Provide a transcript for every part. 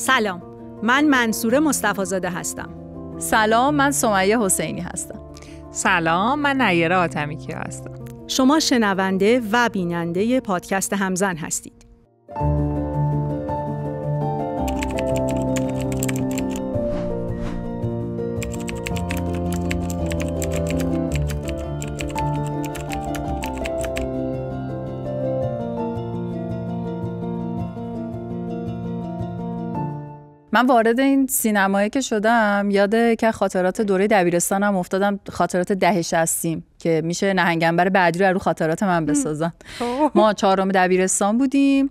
سلام، من منصوره مصطفی‌زاده هستم. سلام، من سمیه حسینی هستم. سلام، من نیره آتمیکیا هستم. شما شنونده و بیننده پادکست همزن هستید. من وارد این سینمایی که شدم یاد که خاطرات دوره دبیرستانم افتادم، خاطرات دهه 60 که میشه نهنگنبر بعدی رو خاطرات من بسازن. ما 4م دبیرستان بودیم،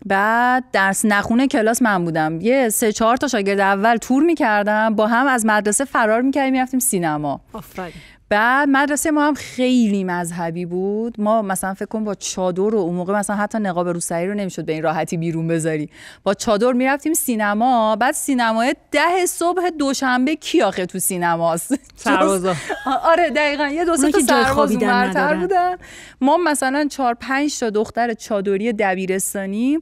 بعد درس نخونه کلاس من بودم، یه 3-4 تا شاگرد اول تور میکردم، با هم از مدرسه فرار میکردیم میرفتیم سینما. آفرین. بعد مدرسه ما هم خیلی مذهبی بود. ما مثلا فکر کنم با چادر و اون موقع مثلا حتی نقاب روسری رو نمیشد به این راحتی بیرون بذاری، با چادر میرفتیم سینما. بعد سینمای 10 صبح دوشنبه کی آخه تو سینماست؟ سربازا. آره دقیقاً، یه 2-3 تا سرباز اونورتر بودن. ما مثلا 4-5 تا دختر چادری دبیرستانی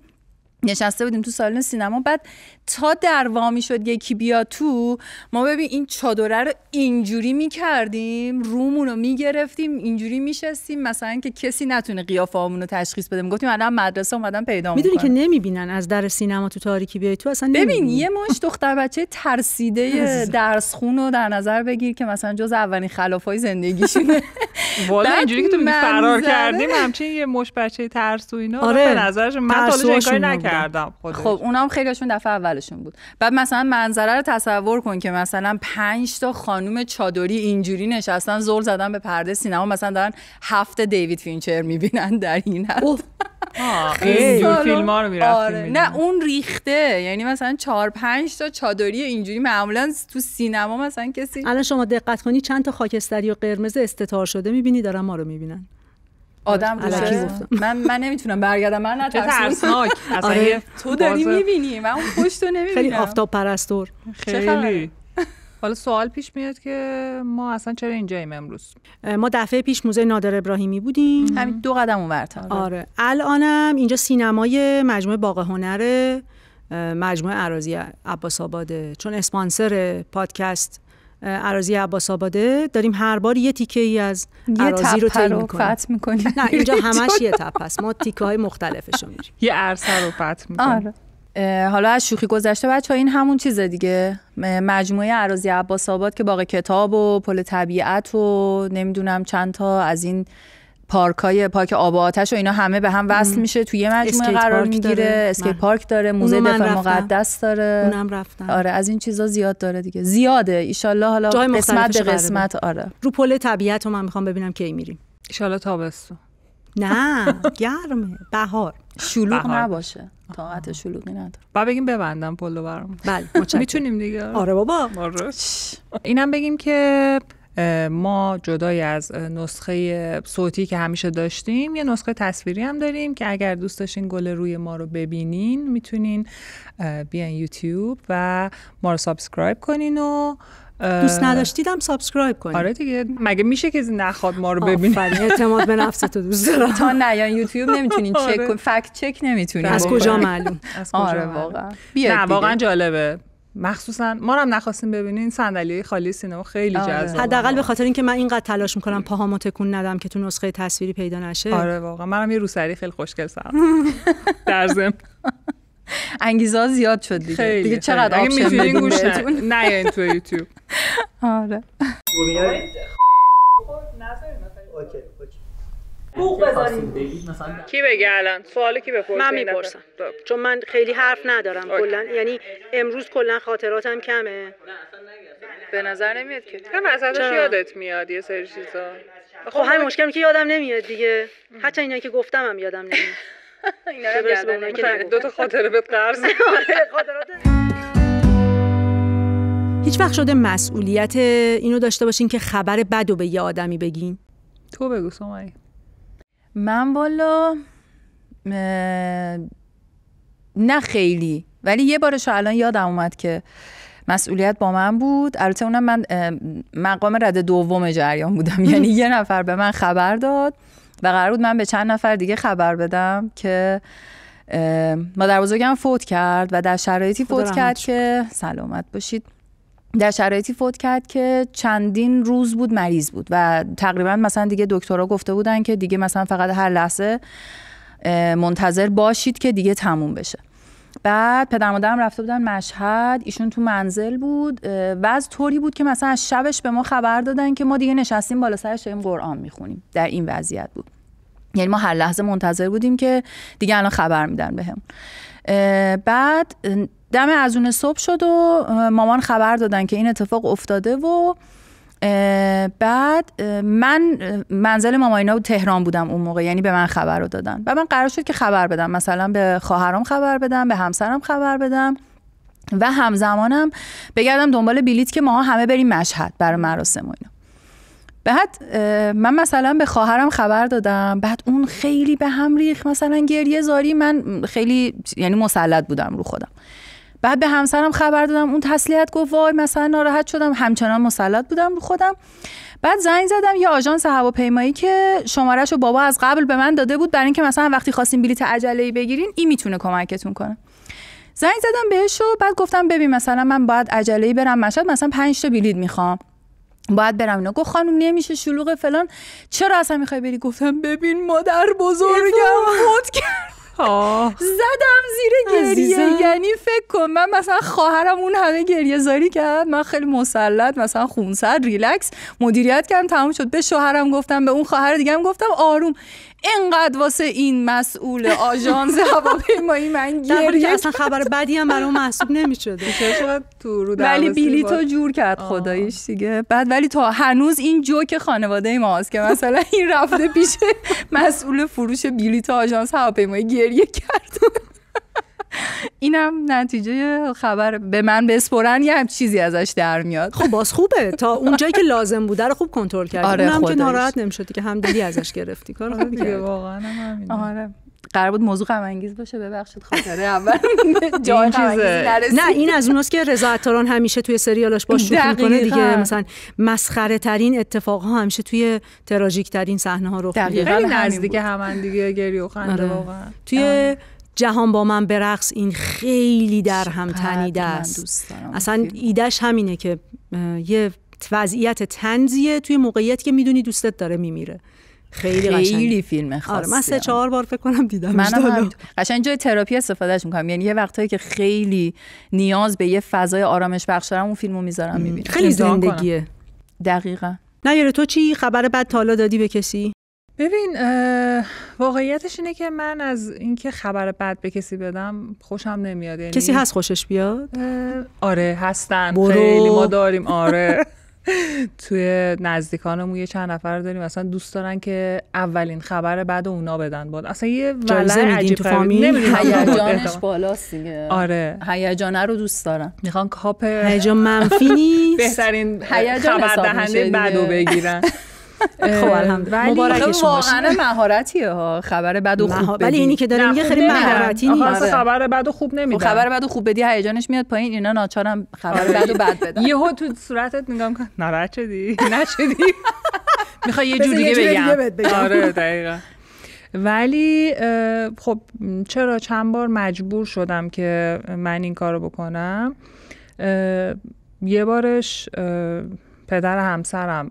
نشسته بودیم تو سالن سینما. بعد تا در وامی شد یکی بیا تو، ما ببین این چادره رو اینجوری میکردیم، رومون رو میگرفتیم، اینجوری میشستیم مثلا که کسی نتونه قیافه‌مون رو تشخیص بده. میگفتیم الان مدرسه اومدن پیدا میکنن. میدونی که نمیبینن از در سینما تو تاریکی بیای تو، اصلا نمیبینی. ببین یه مش دختر بچه ترسیده درس خون رو در نظر بگیر که مثلا جز اولین خلافای زندگیشونه. والا اینجوری که تو میگی فرار کردیم همچین یه مش بچه ترسو اینا. آره. به نظرش من تا این کاری نکردم. خب اونام خیلیشون دفعه اولشون بود. بعد مثلا منظره رو تصور کن که مثلا 5 تا خانم چادری اینجوری نشستن زل زدن به پرده سینما، مثلا دارن 7 دیوید فینچر میبینن در این حد. اینجور فیلم‌ها رو میرفتیم. آره. نه اون ریخته، یعنی مثلا 4-5 تا چادری اینجوری معمولا تو سینما مثلا کسی. الان شما دقت کنی چند تا خاکستری و قرمز استتار شده میبینی دارن ما رو میبینن. آدم روشه. من نمیتونم برگردم، من نترسناک. آره. تو داری میبینی، من اون پشت رو نمیبینم. خیلی آفتاب پرستور. خیلی. حالا سوال پیش میاد که ما اصلا چرا اینجاییم امروز؟ ما دفعه پیش موزه نادر ابراهیمی بودیم، همین 2 قدم اونورتر. آره. الانم اینجا سینمای مجموعه باغ هنر، مجموعه اراضی عباس‌آباده، چون اسپانسر پادکست اراضی عباس‌آباده داریم هر بار یه تیکه ای از اراضی رو طی می‌کنیم. نه اینجا همش یه تپه است، ما تیکه‌های مختلفش رو می‌ریم. یه عرصه رو فتح می‌کنیم. آره. حالا از شوخی گذشته بچه‌ها، این همون چیزه دیگه، مجموعه اراضی عباس‌آباد که باغ کتاب و پل طبیعت و نمیدونم چند تا از این پارک آب و آتش و اینا همه به هم وصل میشه توی یه مجموعه قرار میگیره. اسکیت پارک داره، موزه دفاع مقدس داره. اونم رفتم. آره از این چیزا زیاد داره دیگه، زیاده. ایشالله حالا قسمت به قسمت. آره رو پل طبیعت رو من میخوام ببینم کی میریم. ایشالله تابستون. نه گرمه، بهار. شلوغ نباشه، طاقت شلوغی نداره. با بگیم ببندم پلو برام. بله میتونیم دیگه. آره بابا. آره. اینم بگیم که ما جدای از نسخه صوتی که همیشه داشتیم یه نسخه تصویری هم داریم که اگر دوست داشتین گل روی ما رو ببینین میتونین بیاین یوتیوب و ما رو سابسکرایب کنین و دوست نداشتیدم سابسکرایب کنین. آره دیگه، مگه میشه که نخواد ما رو ببینه؟ اعتماد به نفس تو دوست دارم. تا نه یا یوتیوب نمیتونین چک کنین، فکت چک نمیتونین. از کجا معلوم؟ آره واقعا. نه واقعا جالبه. مخصوصا ما رو هم نخواستیم ببینین، صندلی خالی سینما خیلی جذابه. حداقل به خاطر اینکه من اینقدر تلاش میکنم پاهامو تکون ندم که تو نسخه تصویری پیدا نشه. آره واقعا منم یه روسری خیلی خوشگل سرم در ضمن انگیزه زیاد شد دیگه چقدر آپشن میتونین گوش نه این تو یوتیوب. آره بوق بذاریم. کی بگه الان؟ سوال کی بپرسه؟ من میپرسم چون من خیلی حرف ندارم کلا، یعنی امروز کلا خاطراتم کمه. به نظر نمیاد که وسطش یادت میاد یه سری چیزا. خب همین مشکلی که یادم نمیاد دیگه، حتی اینا که گفتم هم یادم نمیاد. اینا رو گردن که 2 تا خاطره بهت قرض. هیچ وقت شده مسئولیت اینو داشته باشین که خبر بدو به یه آدمی بگین؟ تو بگو سمیه. من والا نه خیلی، ولی یه بارش الان یادم اومد که مسئولیت با من بود. البته اونم من مقام رده دوم جریان بودم، یعنی یه نفر به من خبر داد و قرار بود من به چند نفر دیگه خبر بدم که مادر بزرگم فوت کرد و در شرایطی فوت کرد که سلامت باشید، در شرایطی فوت کرد که چندین روز بود مریض بود و تقریبا مثلا دیگه دکترها گفته بودن که دیگه مثلا فقط هر لحظه منتظر باشید که دیگه تموم بشه. بعد پدر مادرم رفته بودن مشهد، ایشون تو منزل بود و از طوری بود که مثلا از شبش به ما خبر دادن که ما دیگه نشستیم بالا سرش داریم قرآن میخونیم. در این وضعیت بود، یعنی ما هر لحظه منتظر بودیم که دیگه الان خبر میدن بهمون. بعد دم اذان صبح شد و مامان خبر دادن که این اتفاق افتاده و بعد من منزل ماماینا تهران بودم اون موقع، یعنی به من خبر رو دادن و من قرار شد که خبر بدم، مثلا به خواهرام خبر بدم، به همسرم خبر بدم و همزمانم بگردم دنبال بلیط که ما همه بریم مشهد برای مراسم و اینا. بعد من مثلا به خواهرم خبر دادم، بعد اون خیلی به هم ریخت، مثلا گریه زاری، من خیلی یعنی مسلط بودم رو خودم. بعد به همسرم خبر دادم، اون تسلیت گفت وای مثلا ناراحت شدم، همچنان مسلط بودم رو خودم. بعد زنگ زدم یه آژانس هواپیمایی که شماره‌شو بابا از قبل به من داده بود برای اینکه مثلا وقتی خواستین بلیط عجله‌ای بگیرین این میتونه کمکتون کنه. زنگ زدم بهش و بعد گفتم ببین مثلا من باید عجله‌ای برم مشهد، مثلا 5 تا بلیط میخوام، باید برم اینا. گفت خانم نمیشه شلوغه فلان، چرا اصلا میخوای بری؟ گفتم ببین مادر بزرگم فوت کرد. زدم زیر گریه، یعنی فکر کن من مثلا خواهرم اون همه گریه زاری کرد، من خیلی مسلط مثلا خونسرد ریلکس مدیریت کردم، تموم شد. به شوهرم گفتم، به اون خواهر دیگه هم گفتم آروم، اینقدر واسه این مسئول آژانس هواپیمایی من گریه اصلا خبر بدی هم برام محسوب نمی‌شد. ولی بلیطو جور کرد خداییش دیگه. بعد ولی تا هنوز این جوک خانواده ماست که مثلا این رفته پیش مسئول فروش بلیط آژانس هواپیمایی گریه کرد. اینم نتیجه خبر به من بسپرن یه چیزی ازش در میاد. خب باز خوبه تا اونجایی که لازم بوده رو خوب کنترل کردی. آره اونم که ناراحت نمی‌شدی که همدلی ازش گرفتی. کار خوبی کردی واقعا همین. آره قرار بود موضوع غم انگیز باشه، ببخشید خاطره اول جای غم انگیز نرسید. نه این از اوناست که رضا عطاران همیشه توی سریالاش باش شوخی می‌کنه دیگه، مثلا مسخره ترین اتفاقها همیشه توی تراژیک ترین صحنه‌ها رخ میده. خیلی نزدیک هم دیگه گریه و خنده واقعا. توی جهان با من برقص این خیلی در هم تنیده است. اصلا ایدهش همینه که یه وضعیت طنزیه توی موقعیتی که میدونی دوستت داره میمیره. خیلی فیلم خاصیه. آره من 3-4 بار فکر کنم دیدم. منم قشنگ جای تراپی استفادهش میکنم، یعنی یه وقتایی که خیلی نیاز به یه فضای آرامش بخش دارم اون فیلمو میذارم میبینم. خیلی زندگیه. دقیقاً. نه تو چی خبر بد تا حالا دادی به کسی؟ ببین واقعیتش اینه که من از اینکه خبر بد به کسی بدم خوشم نمیاد. یعنی کسی هست خوشش بیاد؟ آره هستن. خیلی ما داریم. آره توی نزدیکانمون یه چند نفر داریم مثلا دوست دارن که اولین خبر بعد اونا بدن. بود اصلا یه ولع عجیب تو فامیل هیجانش بالاست دیگه. آره هیجانه رو دوست دارن، میخوان کاپ هیجان منفی نیست، بهترین خبر دهنده بدو بگیرن. خب الحمدلله مبارکشون باشه. واقعا مهارتیه ها خبر بد و خوب بدی. ولی اینی که داریم یه خیلی مهارتی نیست. خبر بد و خوب نمیدن. خبر بد و خوب بدی هیجانش میاد پایین، اینا ناچارم خبر بد و بد بدن. یهو تو صورتت نگاه میکنن ناراحت شدی نشدی میخوای یه جور دیگه بگم. آره دقیقاً. ولی خب چرا چند بار مجبور شدم که من این کارو بکنم. یه بارش پدر همسرم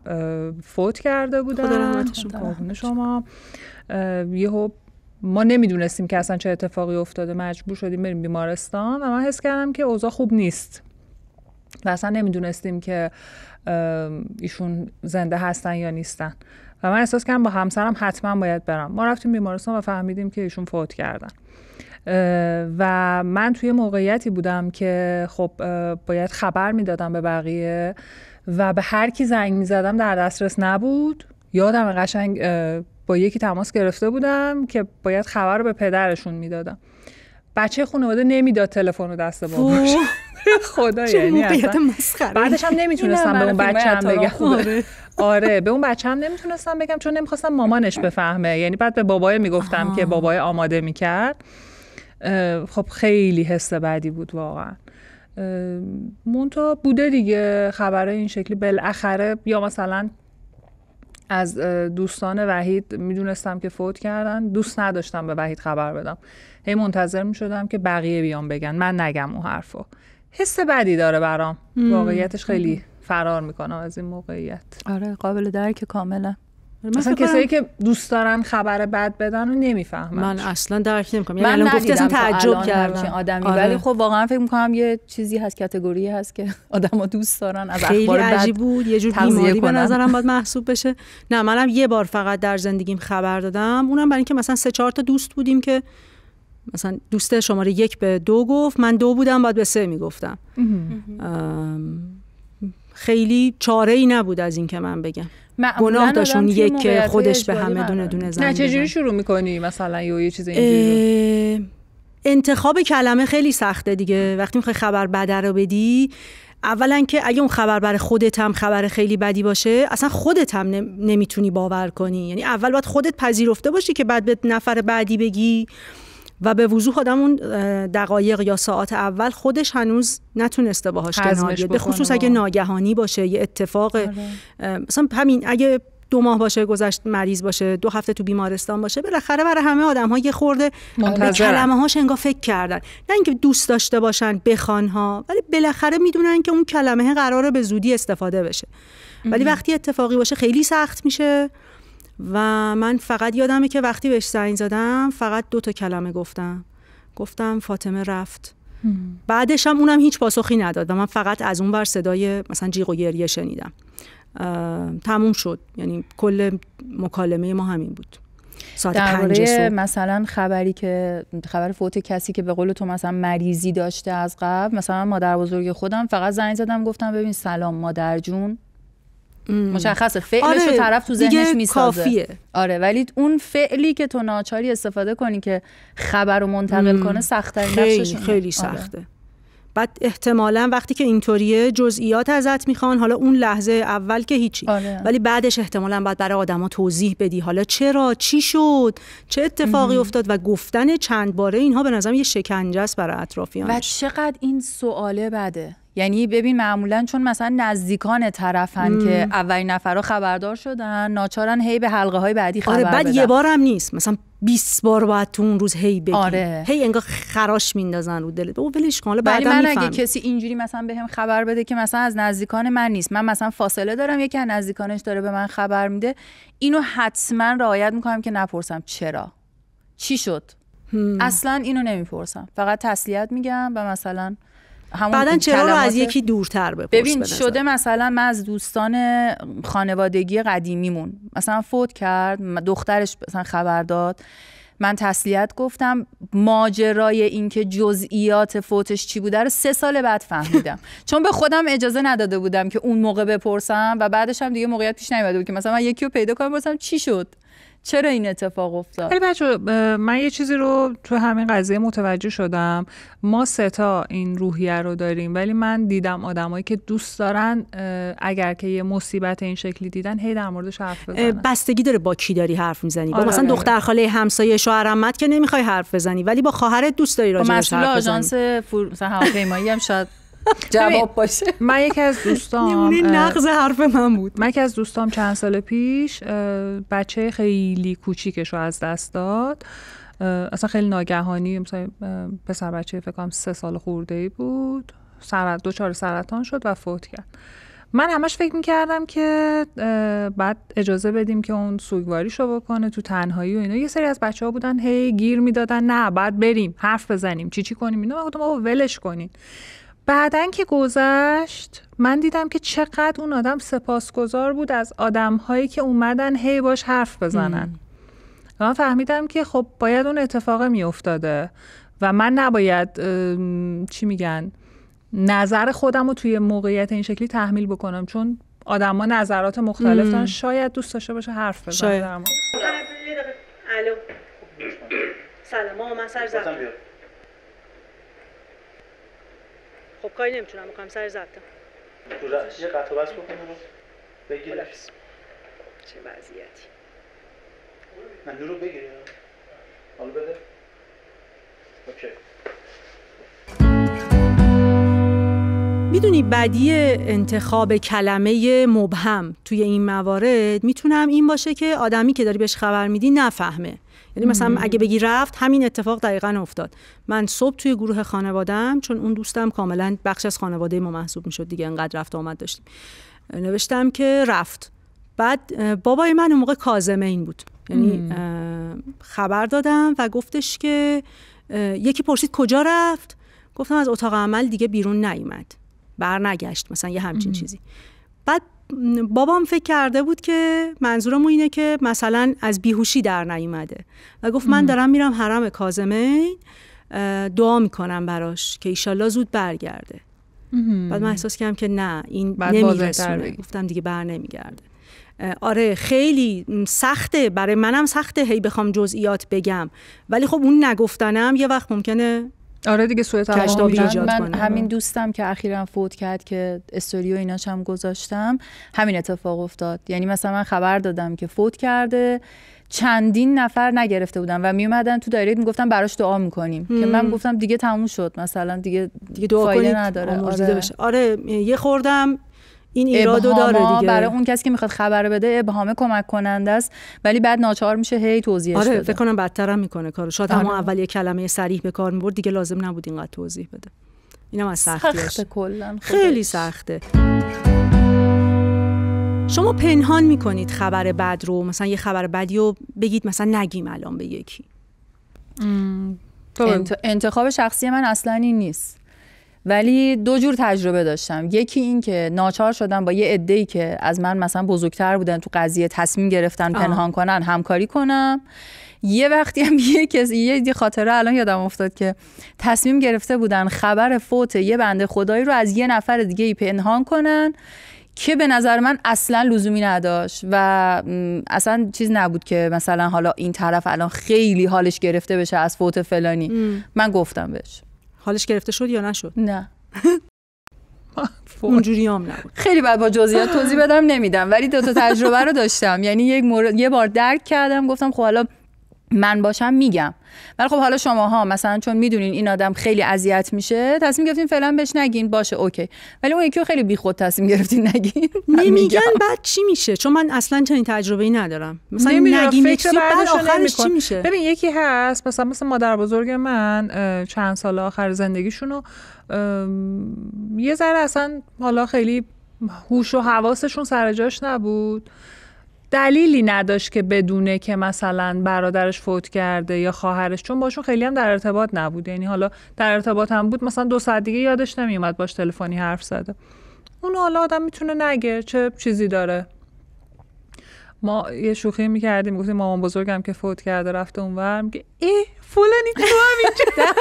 فوت کرده بودن. خدا رحمتشون کنه. شما یهو ما نمیدونستیم که اصلا چه اتفاقی افتاده، مجبور شدیم بریم بیمارستان و من حس کردم که اوضاع خوب نیست و اصلا نمیدونستیم که ایشون زنده هستن یا نیستن و من احساس کردم با همسرم حتما باید برم. ما رفتیم بیمارستان و فهمیدیم که ایشون فوت کردن و من توی موقعیتی بودم که خب باید خبر میدادم به بقیه و به هر کی زنگ میزدم در دسترس نبود. یادم قشنگ با یکی تماس گرفته بودم که باید خبر رو به پدرشون میدادم. بچه خانواده نمیداد تلفن رو دست باباش. خدا یعنی اصلا بعدش هم نمیتونستم به اون بچه‌م بگم. آره به اون بچه‌م نمیتونستم بگم چون نمیخواستم مامانش بفهمه. یعنی بعد به بابای میگفتم که بابای آماده میکرد. خب خیلی حس بدی بود واقعا. مونتا بوده دیگه خبره این شکلی بالاخره، یا مثلا از دوستان وحید میدونستم که فوت کردن، دوست نداشتم به وحید خبر بدم، هی منتظر میشدم که بقیه بیان بگن، من نگم اون حرفو. حس بدی داره برام، واقعیتش خیلی فرار میکنم از این موقعیت. آره قابل درک کاملا. مثلا کسایی که دوست دارن خبر بد بدن رو نمیفهمم. من اصلا درک نمیکنم. یعنی الان گفتی اصلا تعجب کردم آدمی. ولی خب واقعا فکر میکنم یه چیزی هست، کاتگوری هست که آدما دوست دارن از اخبار بد. خیلی عجیب بود، یه جور بیماری به نظرم باید محسوب بشه. نه منم یه بار فقط در زندگیم خبر دادم، اونم برای اینکه مثلا 3-4 تا دوست بودیم که مثلا دوست شماره 1 به 2 گفت، من 2 بودم باید به 3 میگفتم. خیلی چاره ای نبود از این که من بگم. گناه داشون یک که خودش به همه دونه دونه زنگ. نه چجوری شروع میکنی مثلا یه چیز اینجوری؟ انتخاب کلمه خیلی سخته دیگه. وقتی میخوای خبر بد رو بدی، اولا که اگه اون خبر برای خودت هم خبر خیلی بدی باشه، اصلا خودت هم نمیتونی باور کنی. یعنی اول باید خودت پذیرفته باشی که بعد به نفر بعدی بگی و به وضوح آدم اون دقایق یا ساعات اول خودش هنوز نتونسته باهاش کنار بیاد، به خصوص اگه ناگهانی باشه، یه اتفاق مثلا همین اگه 2 ماه باشه گذشت مریض باشه، 2 هفته تو بیمارستان باشه، بالاخره برای همه آدم‌ها یه خورده به کلمه‌هاش انگار فکر کردن، نه اینکه دوست داشته باشن بخوان ها، ولی بالاخره میدونن که اون کلمه قراره به زودی استفاده بشه. ولی وقتی اتفاقی باشه خیلی سخت میشه. و من فقط یادمه که وقتی بهش زنگ زدم فقط 2 تا کلمه گفتم فاطمه رفت. بعدش هم اونم هیچ پاسخی نداد و من فقط از اون ور صدای مثلا جیغ و گریه شنیدم. تموم شد. یعنی کل مکالمه ما همین بود. ساعت 5 صبح. مثلا خبر فوت کسی که به قول تو مثلا مریضی داشته از قبل، مثلا مادر بزرگ خودم فقط زنگ زدم گفتم ببین سلام مادر جون، مشخصه فعلش رو طرف تو ذهنش میسازه. کافیه. آره ولی اون فعلی که تو ناچاری استفاده کنی که خبر رو منتقل کنه سخت‌ترین نقشش خیلی سخته. بعد احتمالاً وقتی که اینطوریه جزئیات ازت میخوان، حالا اون لحظه اول که هیچی، ولی بعدش احتمالاً باید برای آدما توضیح بدی حالا چرا، چی شد، چه اتفاقی افتاد و گفتن چند باره اینها به نظرم یه شکنجه است برای اطرافیانش. و چقدر این سواله بده. یعنی ببین معمولا چون مثلا نزدیکان طرفن که اولین نفرها خبردار شدن، ناچارن هی به حلقه های بعدی خبر بدن. بعد یه بار هم نیست، مثلا 20 بار باید تو اون روز هی بگی. هی انگار خراش میندازن رو دلت. او ولش کن، حالا بعدا من میفهم. اگه کسی اینجوری مثلا بهم خبر بده که مثلا از نزدیکان من نیست، من مثلا فاصله دارم، یکی از نزدیکانش داره به من خبر میده، اینو حتما رعایت میکنم که نپرسم چرا، چی شد. اصلا اینو نمیپرسم، فقط تسلیت میگم و مثلا بعدن چرا رو از یکی دورتر بپرس. ببین شده مثلا من از دوستان خانوادگی قدیمیمون مثلا فوت کرد، دخترش مثلا خبر داد، من تسلیت گفتم، ماجرای این که جزئیات فوتش چی بوده رو 3 سال بعد فهمیدم چون به خودم اجازه نداده بودم که اون موقع بپرسم و بعدش هم دیگه موقعیت پیش نیومده بود که مثلا من یکی رو پیدا کنم بپرسم چی شد، چرا این اتفاق افتاد. ولی بچه من یه چیزی رو تو همین قضیه متوجه شدم، ما 3 تا این روحیه رو داریم، ولی من دیدم آدمایی که دوست دارن اگر که یه مصیبت این شکلی دیدن هی در موردش حرف بزنن. بستگی داره با کی داری حرف میزنی. با مثلا دختر خاله همسایه شوهر عمت که نمیخوای حرف بزنی، ولی با خواهرت دوست داری راجعش حرف بزنی. مسئول آژانس مثلا هواپیمایی هم شاید جواب باشه. من یکی از دوستام نمونه نقض حرف من بود. من یکی از دوستام چند سال پیش بچه خیلی کوچیکش رو از دست داد، اصلا خیلی ناگهانی، مثلا پسر بچه فکر کنم 3 سال خورده‌ای بود، دچار سرطان شد و فوت کرد. من همش فکر می‌کردم که بعد اجازه بدیم که اون سوگواریشو بکنه تو تنهایی و اینا. یه سری از بچه‌ها بودن هی گیر میدادن نه بعد بریم حرف بزنیم چی کنیم اینا. من گفتم آقا ولش کنین. بعدن که گذشت من دیدم که چقدر اون آدم سپاسگزار بود از آدم‌هایی که اومدن هی باش حرف بزنن. و من فهمیدم که خب باید اون اتفاق میافتاده و من نباید چی میگن نظر خودم رو توی موقعیت این شکلی تحمیل بکنم، چون آدم‌ها نظرات مختلف دارن، شاید دوست داشته باشه حرف بزنه در مورد. الو سلام، من سر زدم. خب کاری نمیتونم بکنم، سر زدم. یه قطع و بس بکنم بگیرش. چه وضعیتی؟ نه نورو بگیری حالا بده. اوکی. میدونی بدی انتخاب کلمه مبهم توی این موارد میتونم این باشه که آدمی که داری بهش خبر میدی نفهمه. یعنی مثلا اگه بگی رفت، همین اتفاق دقیقاً افتاد. من صبح توی گروه خانواده‌ام، چون اون دوستم کاملاً بخش از خانواده ما محسوب میشد دیگه، انقدر رفت آمد داشتیم، نوشتم که رفت. بعد بابای من اون موقع کاظمین بود، یعنی خبر دادم و گفتش که یکی پرسید کجا رفت، گفتم از اتاق عمل دیگه بیرون نیومد، برنگشت، مثلا یه همچین چیزی. بعد بابام فکر کرده بود که منظورم اینه که مثلا از بیهوشی در نیومده و گفت من دارم میرم حرم کاظمین، دعا میکنم براش که ایشالله زود برگرده. بعد من احساس کردم که نه، این نمیرسونه، گفتم دیگه بر نمیگرده. آره خیلی سخته، برای منم سخته هی بخوام جزئیات بگم، ولی خب اون نگفتنم یه وقت ممکنه آره دیگه سوء تفاهم ایجاد کنه. من همین دوستم که اخیراً فوت کرد که استوری و ایناش هم گذاشتم، همین اتفاق افتاد. یعنی مثلا من خبر دادم که فوت کرده، چندین نفر نگرفته بودن و می اومدن تو دایرکت میگفتن براش دعا میکنیم که من گفتم دیگه تموم شد، مثلا دیگه دعا کنید نداره. آره یه خوردم این ایرادو داره دیگه، برای اون کسی که میخواد خبر بده ابهام کمک کننده است، ولی بعد ناچار میشه هی توضیحش بده. فکر کنم بدتر هم میکنه کارو. شاید همون اول یه کلمه صریح به کار میبرد، دیگه لازم نبود اینقدر توضیح بده. اینم از سختیش. خیلی سخته. شما پنهان میکنید خبر بد رو، مثلا یه خبر بدی رو بگید مثلا نگیم الان به یکی؟ انتخاب شخصی من اصلا این نیست، ولی دو جور تجربه داشتم. یکی این که ناچار شدم با یه عده‌ای که از من مثلا بزرگتر بودن تو قضیه تصمیم گرفتن پنهان کنن همکاری کنم. یه وقتی هم یه خاطره الان یادم افتاد که تصمیم گرفته بودن خبر فوت یه بنده خدایی رو از یه نفر دیگه ای پنهان کنن که به نظر من اصلا لزومی نداشت و اصلا چیز نبود که مثلا حالا این طرف الان خیلی حالش گرفته بشه از فوت فلانی. من گفتم بهش. حالش گرفته شد یا نشد؟ نه. اونجوری هم نبود. خیلی بعد با جزئیات توضیح بدم نمیدم، ولی دو تا تجربه رو داشتم. یعنی یه بار درک کردم، گفتم خب حالا من باشم میگم، ولی خب حالا شماها مثلا چون میدونین این آدم خیلی اذیت میشه تصمیم گرفتین فعلا بهش نگین، باشه اوکی، ولی اون یکی خیلی بیخود تصمیم گرفتین نگین. نمیگن بعد چی میشه؟ چون من اصلا چنین تجربه‌ای ندارم. مثلا نگین فکر بعد آخرش چی میشه؟ ببین یکی هست مثلا مادر بزرگ من چند سال آخر زندگیشونو یه ذره اصلا حالا خیلی هوش و حواسشون سر جاش نبود، دلیلی نداشت که بدونه که مثلا برادرش فوت کرده یا خواهرش، چون باشون خیلی هم در ارتباط نبود. یعنی حالا در ارتباط هم بود مثلا 2 ساعت دیگه یادش نمیومد باش تلفنی حرف زده. اون حالا آدم میتونه نگه، چه چیزی داره. ما یه شوخی میکردیم، میگفتیم مامان بزرگم که فوت کرده رفته اونور، میگه ای فلانی تو همینجا.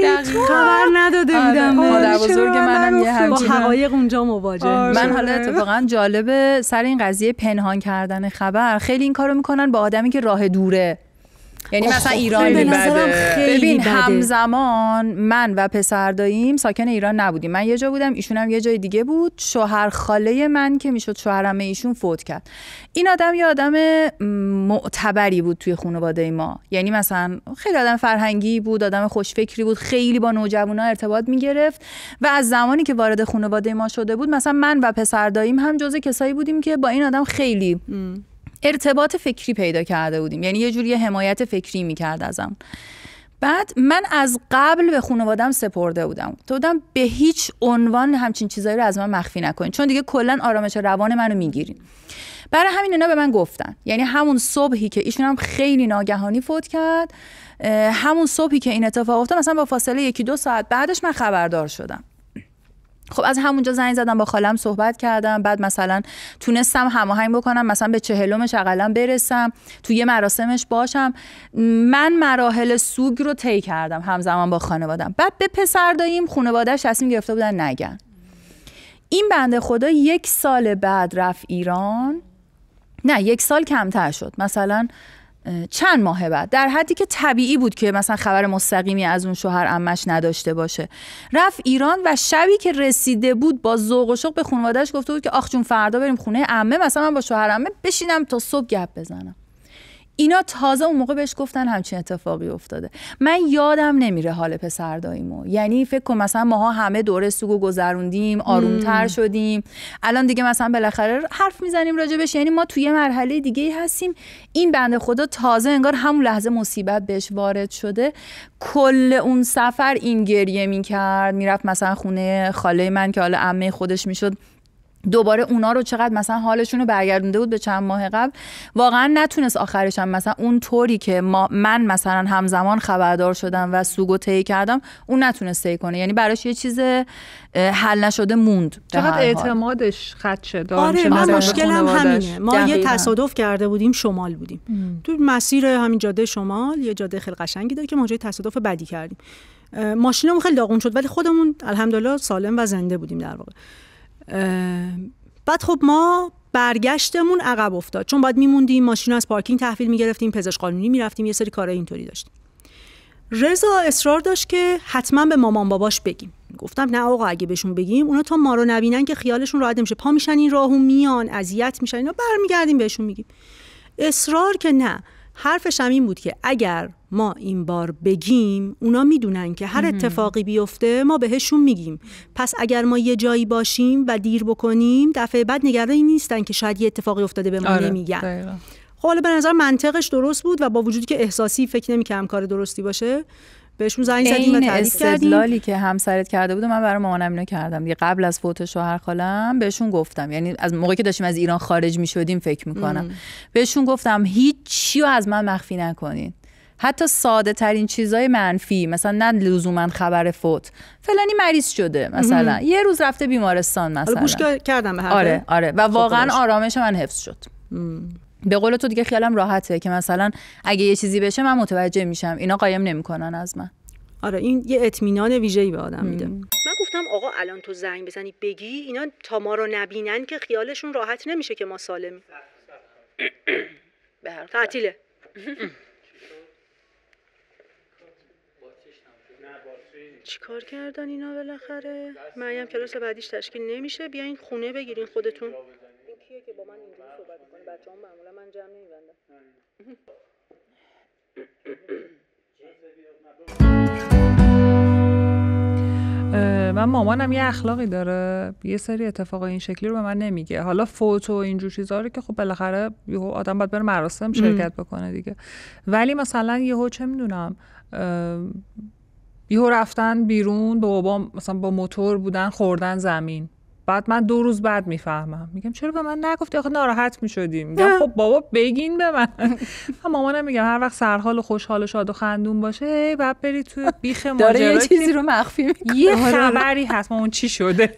دقیقاً خبر نداده بودم. مادر بزرگ منم یه با حقایق اونجا مواجه. من حالا اتفاقا جالبه سر این قضیه پنهان کردن خبر، خیلی این کارو میکنن با آدمی که راه دوره. یعنی مثلا ایران ببین همزمان من و پسر داییم ساکن ایران نبودیم، من یه جا بودم، ایشون هم یه جای دیگه بود. شوهر خاله من که میشد شوهرعمه ایشون فوت کرد. این آدم یه آدم معتبری بود توی خانواده ما، یعنی مثلا خیلی آدم فرهنگی بود، آدم خوشفکری بود، خیلی با نوجوانا ارتباط میگرفت و از زمانی که وارد خانواده ما شده بود مثلا من و پسر داییم هم جزء کسایی بودیم که با این آدم خیلی ارتباط فکری پیدا کرده بودیم، یعنی یه جوری حمایت فکری میکرد ازم. بعد من از قبل به خانوادم سپرده بودم به هیچ عنوان همچین چیزایی رو از من مخفی نکنین، چون دیگه کلا آرامش روان منو میگیرین. برای همین اینا به من گفتن. یعنی همون صبحی که ایشون هم خیلی ناگهانی فوت کرد، همون صبحی که این اتفاق افتاد مثلا با فاصله 1-2 ساعت بعدش من خبردار شدم. خب از همونجا زنگ زدم، با خالم صحبت کردم، بعد مثلا تونستم هماهنگ بکنم مثلا به 40م اقلا برسم، توی یه مراسمش باشم. من مراحل سوگ رو طی کردم همزمان با خانوادم. بعد به پسر داییم خانواده‌اش تصمیم گرفته بودن نگن. این بنده خدا 1 سال بعد رفت ایران، نه 1 سال کمتر شد، مثلا چند ماه بعد، در حدی که طبیعی بود که مثلا خبر مستقیمی از اون شوهر عمش نداشته باشه، رفت ایران و شبی که رسیده بود با ذوق و شوق به خانواده‌اش گفته بود که آخ جون فردا بریم خونه عمه، مثلا من با شوهر عمه بشینم تا صبح گپ بزنم. اینا تازه اون موقع بهش گفتن همچین اتفاقی افتاده. من یادم نمیره حال پسر داییمو، یعنی فکر کن مثلا ماها همه دوره سوگو گذروندیم، آرومتر شدیم، الان دیگه مثلا بالاخره حرف میزنیم راجبش، یعنی ما توی مرحله دیگه هستیم. این بنده خدا تازه انگار همون لحظه مصیبت بهش وارد شده. کل اون سفر این گریه میکرد، میرفت مثلا خونه خاله من که حالا عمه خودش میشد، دوباره اونا رو چقدر مثلا حالشون رو برگردونده بود به چند ماه قبل. واقعا نتونست آخرش هم مثلا اون طوری که من مثلا همزمان خبردار شدم و سوگو طی کردم اون نتونست طی کنه، یعنی براش یه چیز حل نشده موند. چقدر اعتمادش خدشه دار. آره من مشکلم همینه. ما یه تصادف کرده بودیم، شمال بودیم، تو مسیر همین جاده شمال یه جاده خیلی قشنگی داره که ما جای تصادف بدی کردیم. ماشینمون خیلی داغون شد ولی خودمون الحمدلله سالم و زنده بودیم در واقع. بعد خب ما برگشتمون عقب افتاد، چون باید میموندیم ماشین از پارکینگ تحویل میگرفتیم، پزشک قانونی میرفتیم، یه سری کارهای اینطوری داشتیم. رضا اصرار داشت که حتما به مامان باباش بگیم. گفتم نه آقا، اگه بهشون بگیم اونا تا ما رو نبینن که خیالشون راحت نمیشه، پا میشن این راهو میان اذیت میشن، اینا برمیگردیم بهشون میگیم. اصرار که نه. حرفش هم این بود که اگر ما این بار بگیم اونا میدونن که هر اتفاقی بیفته ما بهشون میگیم، پس اگر ما یه جایی باشیم و دیر بکنیم دفعه بعد نگرانی نیستن که شاید یه اتفاقی افتاده به ما نمیگن. خب حالا به نظر منطقش درست بود و با وجودی که احساسی فکر نمی‌کردم کار درستی باشه بهشون زنگ زدیم و تعریف کردیم. استدلالی که همسرت کرده بود من برای مامانم اینو کردم دیگه، قبل از فوت شوهر خالم بهشون گفتم، یعنی از موقعی که داشتیم از ایران خارج می‌شدیم فکر می‌کنم بهشون گفتم هیچ چیو از من مخفی نکنین، حتی ساده ترین چیزای منفی، مثلا نه لزوما خبر فوت، فلانی مریض شده مثلا یه روز رفته بیمارستان مثلا. گوش کردم به حرف. آره و واقعا آرامش من حفظ شد. به قول تو دیگه خیالم راحته که مثلا اگه یه چیزی بشه من متوجه میشم، اینا قایم نمیکنن از من. آره این یه اطمینان ویژه‌ای به آدم میده. من گفتم آقا الان تو زنگ بزنی بگی اینا تا ما رو نبینن که خیالشون راحت نمیشه که ما سالمیم. به هر تعطیله. چیکار کردن اینا بالاخره؟ مریم کلاس بعدیش تشکیل نمیشه، بیاین خونه بگیرین خودتون. این کیه که با من اینجوری صحبت میکنه؟ بچه‌ام معمولا من جمع نمیبندم. من مامانم یه اخلاقی داره، یه سری اتفاقای این شکلی رو به من نمیگه. حالا فوت و اینجور چیزا رو که خب بالاخره یهو آدم باید بره مراسم شرکت بکنه دیگه، ولی مثلا یهو چه میدونم یهو رفتن بیرون با بابا مثلا با موتور بودن خوردن زمین، بعد من 2 روز بعد میفهمم، میگم چرا به من نگفتی؟ آخه ناراحت میشدیم. میگم خب بابا بگین به من. مامانم میگم هر وقت سرحال و خوشحال و شاد و خندون باشه بعد بری تو بیخ ماجرا، داره یه چیزی رو مخفی میکنه، یه خبری هست مامان چی شده.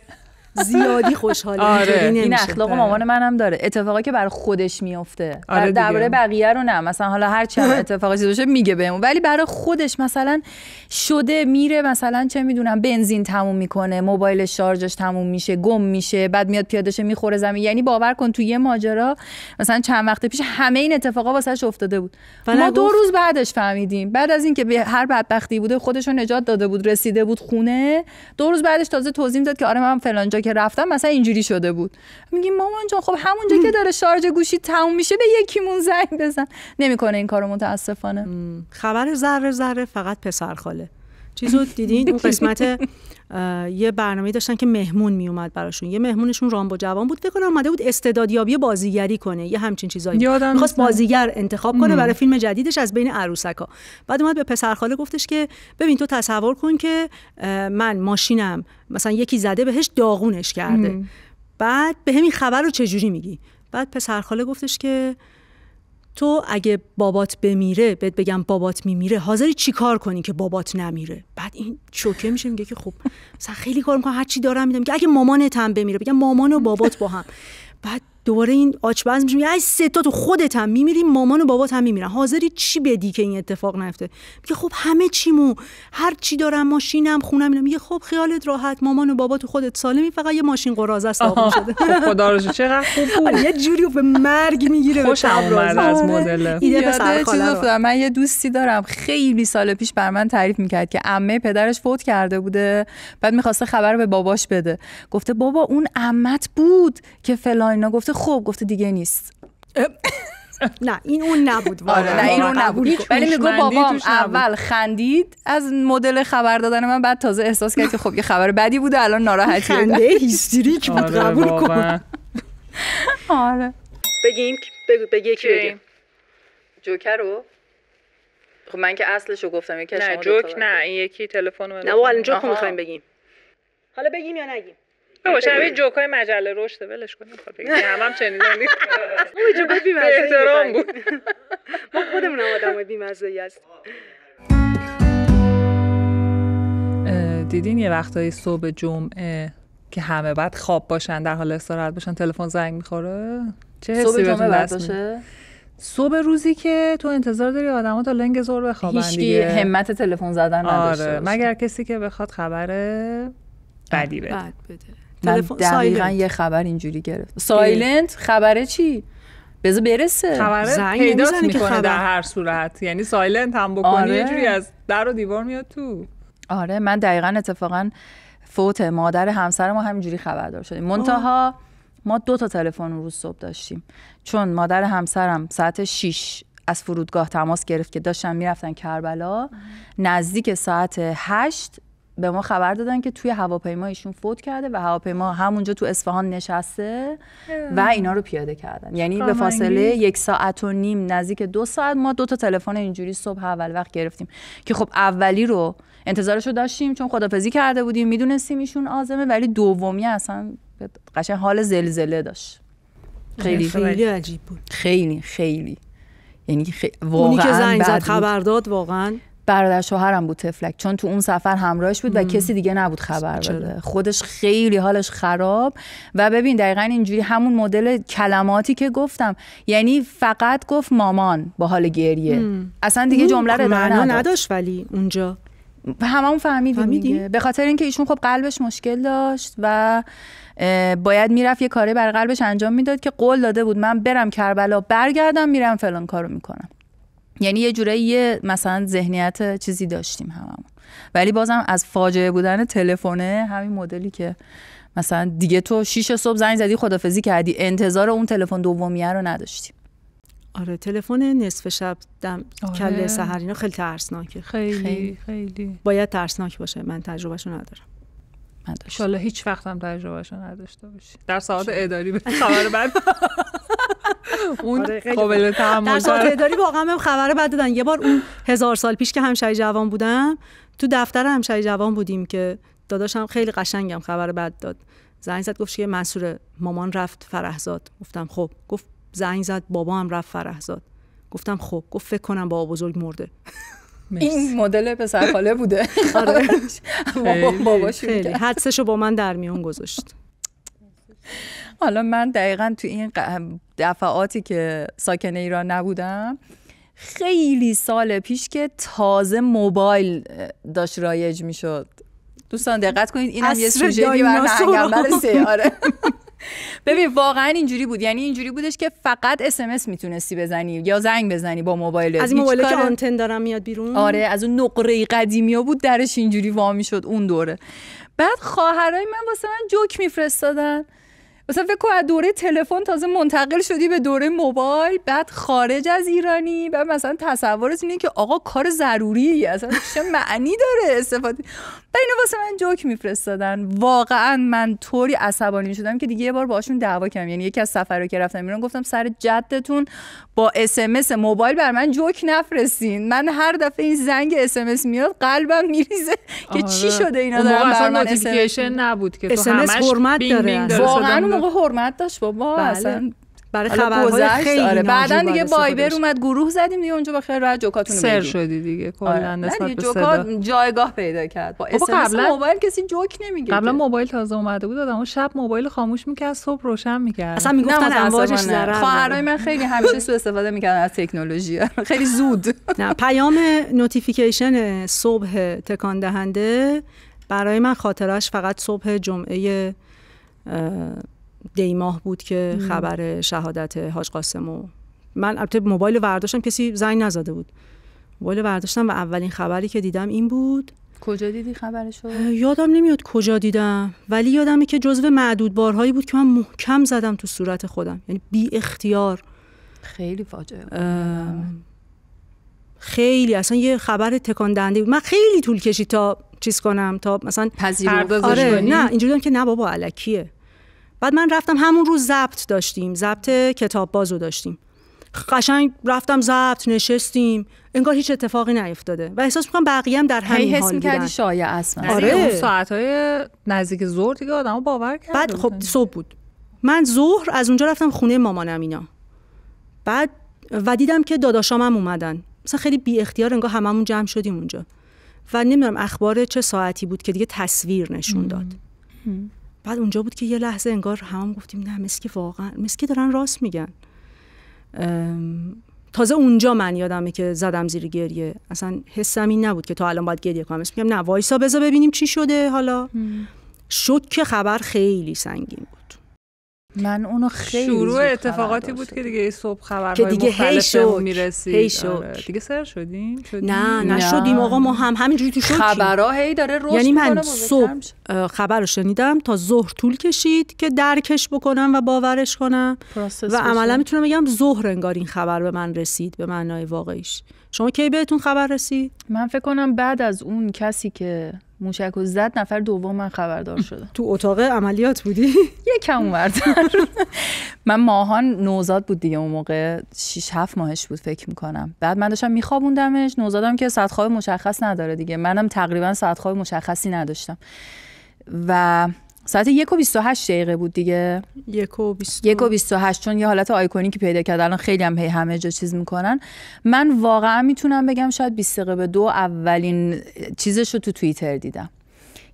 زیادی خوشحاله. آره. این اخلاق مامان منم داره، اتفاقی که برای خودش میفته. آره درباره بقیه رو نه، مثلا حالا هر چه اتفاقی چیزی باشه میگه بهمون، ولی برای خودش مثلا شده میره مثلا چه میدونم بنزین تموم میکنه، موبایل شارژش تموم میشه، گم میشه، بعد میاد پیاده‌شه میخوره زمین. یعنی باور کن تو یه ماجرا مثلا چند وقت پیش همه این اتفاقا واسش افتاده بود، ما 2 روز بعدش فهمیدیم، بعد از اینکه به هر بدبختی بوده خودش رو نجات داده بود رسیده بود خونه، 2 روز بعدش تازه توضیح داد که آره من فلان جا که رفتم مثلا اینجوری شده بود. میگیم مامان جان خب همونجا که داره شارژ گوشی تموم میشه به یکیمون زنگ بزن. نمیکنه این کارو متاسفانه. خبر ذره ذره فقط پسر خاله. چیزو دیدین اون قسمت یه برنامه داشتن که مهمون میومد براشون، یه مهمونشون رامبو جوان بود، فکر کنم اومده بود استعدادیابی بازیگری کنه، یه همچین چیزایی می‌خواست بازیگر انتخاب کنه برای فیلم جدیدش از بین عروسکا. بعد اومد به پسر خاله گفتش که ببین تو تصور کن که من ماشینم مثلا یکی زده بهش داغونش کرده، بعد به همین خبر رو چجوری میگی؟ بعد پسر خاله گفتش که تو اگه بابات بمیره بهت بگم بابات میمیره، حاضری چی کار کنی که بابات نمیره؟ بعد این شوکه میشه، میگه که خب مثلا خیلی کار میکنم هر چی دارم میدم، که اگه مامانت هم بمیره بگم مامان و بابات با هم. بعد دوباره این آچبز میشه، میگه ای سه تا تو خودت هم میمیری مامان و بابات هم میمیرن، حاضری چی بدی که این اتفاق نیفته؟ میگه خب همه چیمو، هر چی دارم، ماشینم، خونم اینا. میگه خب خیالت راحت، مامان و بابات و خودت سالمی، فقط یه ماشین قراضه است آقا شده. خدا رو چقدر خوب بود. یه جوری به مرگ میگیره. خوشم اومد از مدل. ایده پسر خاله. من یه دوستی دارم خیلی سال پیش بر من تعریف میکرد که عمه پدرش فوت کرده بوده، بعد میخواسته خبر به باباش بده، گفته بابا اون عمت بود که فلان اینا، گفته خب، گفته دیگه نیست. نه این اون نبود. آره نه این اون نبود. ولی میگه بابام اول خندید از مدل خبر دادن من، بعد تازه احساس کرد که خب یه خبر بدی بوده، الان ناراحتیه. خنده هیستریک بود، قبول کن. آره بگیم یکی بگیم جوکر رو. خب من که اصلشو گفتم. یکی نه جوک نه، این یکی تلفون نه ما الان جوک می‌خوایم بگیم. حالا بگیم یا نگیم؟ باشه همین جوکای مجله رشد ولش کنیم. خب بگیم هم چنیدن نیست. اون جوکای بی‌مزه احترام بود. ما خودمون آدمای بی‌مزه‌ای هستیم. دیدین یه وقتایی صبح جمعه که همه بعد خواب باشن، در حال استراحت باشن، تلفن زنگ میخوره؟ چه حسی صبح بهتون جمعه دست باشه؟ صبح روزی که تو انتظار داری آدما تا لنگ ظهر بخوابن دیگه. هیچکی همت تلفن زدن نداشته آره باشه. مگر کسی که بخواد خبر بدی بده. من دقیقاً یه خبر اینجوری گرفت. سایلنت خبره چی؟ بذار برسه. خبر پیداست میکنه در هر صورت، یعنی سایلنت هم بکنی یه جوری از در و دیوار میاد تو. آره من دقیقاً اتفاقاً فوت مادر همسر ما همینجوری خبردار شدیم. منتها ما 2 تا تلفن روز صبح داشتیم، چون مادر همسرم ساعت 6 از فرودگاه تماس گرفت که داشتن میرفتن کربلا. نزدیک ساعت 8 به ما خبر دادن که توی هواپیما ایشون فوت کرده و هواپیما همونجا تو اصفهان نشسته و اینا رو پیاده کردن. یعنی به فاصله 1.5 ساعت نزدیک 2 ساعت ما 2 تا تلفن اینجوری صبح اول وقت گرفتیم که خب اولی رو انتظارشو داشتیم چون خدافظی کرده بودیم، میدونستیم ایشون عازمه، ولی دومی اصلا قشنگ حال زلزله داشت. خیلی عجیب بود. خیلی یعنی واقعا اونی که زنگ زد خبر داد واقعا برادر شوهرم بود تفلک، چون تو اون سفر همراهش بود و کسی دیگه نبود خبر بده. خودش خیلی حالش خراب. و ببین دقیقاً اینجوری همون مدل کلماتی که گفتم، یعنی فقط گفت مامان با حال گریه، اصلا دیگه جمله رو معنا نداشت. ولی اونجا هممون فهمیدیم دیگه، به خاطر اینکه ایشون خب قلبش مشکل داشت و باید میرفت یه کاری برای قلبش انجام میداد که قول داده بود من برم کربلا برگردم میرم فلان کارو میکنم. یعنی یه جورایی مثلا ذهنیت چیزی داشتیم هممون، ولی بازم از فاجعه بودن تلفنه همین مدلی که مثلا دیگه تو 6 صبح زنگ زدی خدافظی کردی، انتظار اون تلفن دومیه رو نداشتیم. آره تلفن نصف شب دم کله سحر اینا خیلی ترسناکه. خیلی باید ترسناک باشه. من تجربهشو ندارم. ان شاءالله هیچ وقت هم تجربهشو نداشته باشی. در ساعات اداری به خبر بد اون قابل تحمل. در ساعات اداری واقعا بهم خبر بد دادن. یه بار اون 1000 سال پیش که همشهری جوان بودم، تو دفتر همشهری جوان بودیم که داداشم خیلی قشنگم خبر بد داد. زنگ زد گفت که منصور مامان رفت فرهزاد. گفتم خب. گفت زنگ زد بابا هم رفت فرهزاد. گفتم خب. گفت فکر کنم بابا بزرگ مرده. این مدل پسر خاله بوده. آره. باباش خیلی حدسشو با من در میون گذاشت. حالا من دقیقاً تو این دفعاتی که ساکن ایران نبودم، خیلی سال پیش که تازه موبایل داشت رایج میشد. دوستان دقت کنید، اینم یه سوژه برای هنگامبر سیاره. ببین واقعا اینجوری بود، یعنی اینجوری بودش که فقط SMS میتونستی بزنی یا زنگ بزنی با موبایلت. از این موبایلی که آنتن دارم میاد بیرون. آره از اون نقره قدیمی ها بود درش اینجوری وا میشد اون دوره. بعد خواهرای من واسه من جوک میفرستادن، مثلا فکر کن از دوره تلفن تازه منتقل شدی به دوره موبایل، بعد خارج از ایرانی، بعد مثلا تصورت اینه که آقا کار ضروریه، اصلا چه معنی داره استفاده. بعد اینو واسه من جوک میفرستادن. واقعا من طوری عصبانی شدم که دیگه یه بار باشون دعوا کردم. یعنی یکی از سفرها که رفتم ایران گفتم سر جدتون با SMS موبایل بر من جوک نفرستین. من هر دفعه این زنگ SMS میاد قلبم میریزه که چی شده اینا دارن بر من نوتیفیکیشن نبود که تو همش حرمت داره. واقعا موقع حرمت داشت بابا. بله. اصلا برای خبرهای خیلی آره. بعدن دیگه بایبر اومد گروه زدیم دیگه اونجا بخیر راحت جوکاتونو بگید. سر شدی دیگه کلا نسبت به جوکات جایگاه پیدا کرد. با SMS موبایل کسی جوک نمیگه. قبلا موبایل تازه اومده بود آدمو شب موبایل خاموش میکرد صبح روشن میکرد. اصلا میگفتن امواجش ضرر. خواهرای من خیلی همیشه سوء استفاده میکردن از تکنولوژی خیلی زود. نه پیام نوتیفیکیشن صبح تکان دهنده برای من خاطرش فقط صبح جمعه دیماه بود که خبر شهادت حاج قاسم و من البته موبایل برداشتم کسی زنگ نزده بود. موبایل برداشتم و اولین خبری که دیدم این بود. کجا دیدی خبرشو؟ یادم نمیاد کجا دیدم، ولی یادمه که جزو معدود بارهایی بود که من محکم زدم تو صورت خودم، یعنی بی اختیار خیلی فاجعه بود. خیلی اصلا یه خبر تکان دهنده بود. من خیلی طول کشید تا چیز کنم، تا مثلا پردازش کنی. نه اینجوری بودم که نه بابا الکیه. بعد من رفتم همون روز ضبط کتاب بازو داشتیم، قشنگ رفتم ضبط نشستیم، انگار هیچ اتفاقی نیفتاده و احساس می‌کنم بقیه هم در همین حال بودن. حس می‌کردی شایعه است. آره اون ساعت‌های نزدیک ظهر دیگه آدمو باور کرد. بعد خب صبح بود، من ظهر از اونجا رفتم خونه مامانم اینا، بعد و دیدم که داداشام هم اومدن، مثلا خیلی بی اختیار انگار هممون جمع شدیم اونجا و نمیدونم اخبار چه ساعتی بود که دیگه تصویر نشون داد. بعد اونجا بود که یه لحظه انگار همون گفتیم نه مثل که دارن راست میگن. تازه اونجا من یادمه که زدم زیر گریه، اصلا حسم این نبود که تا الان باید گریه کنم، اسم میگم نه وایسا بذار ببینیم چی شده. حالا شد که خبر خیلی سنگین بود. من اونو خیلی شروع اتفاقاتی بود که دیگه صبح خبرهای مختلف میرسید. دیگه سر شدیم؟ نه نشدیم آقا، ما همینجوری تو شوکیم. خبرها هی داره رشد یعنی میکنه. من صبح خبر رو شنیدم تا ظهر طول کشید که درکش بکنم و باورش کنم و عملا میتونم بگم ظهر انگار این خبر به من رسید به معنای واقعیش. شما کی بهتون خبر رسید؟ من فکر کنم بعد از اون کسی که موشکو زد نفر دوم من خبردار شدم. تو اتاق عملیات بودی؟ یکم اونورتر. من ماهان نوزاد بود دیگه، اون موقع 6-7 ماهش بود فکر میکنم. بعد من داشتم میخوابوندمش، نوزادم که ساعت خواب مشخص نداره دیگه، منم تقریبا ساعت خواب مشخصی نداشتم و ساعت 1:28 بود دیگه. 1:28 چون یه حالت آیکونیکی پیدا کرد، الان خیلی هم همه جا چیز میکنن. من واقعا میتونم بگم شاید 2:20 اولین چیزش رو تو توییتر دیدم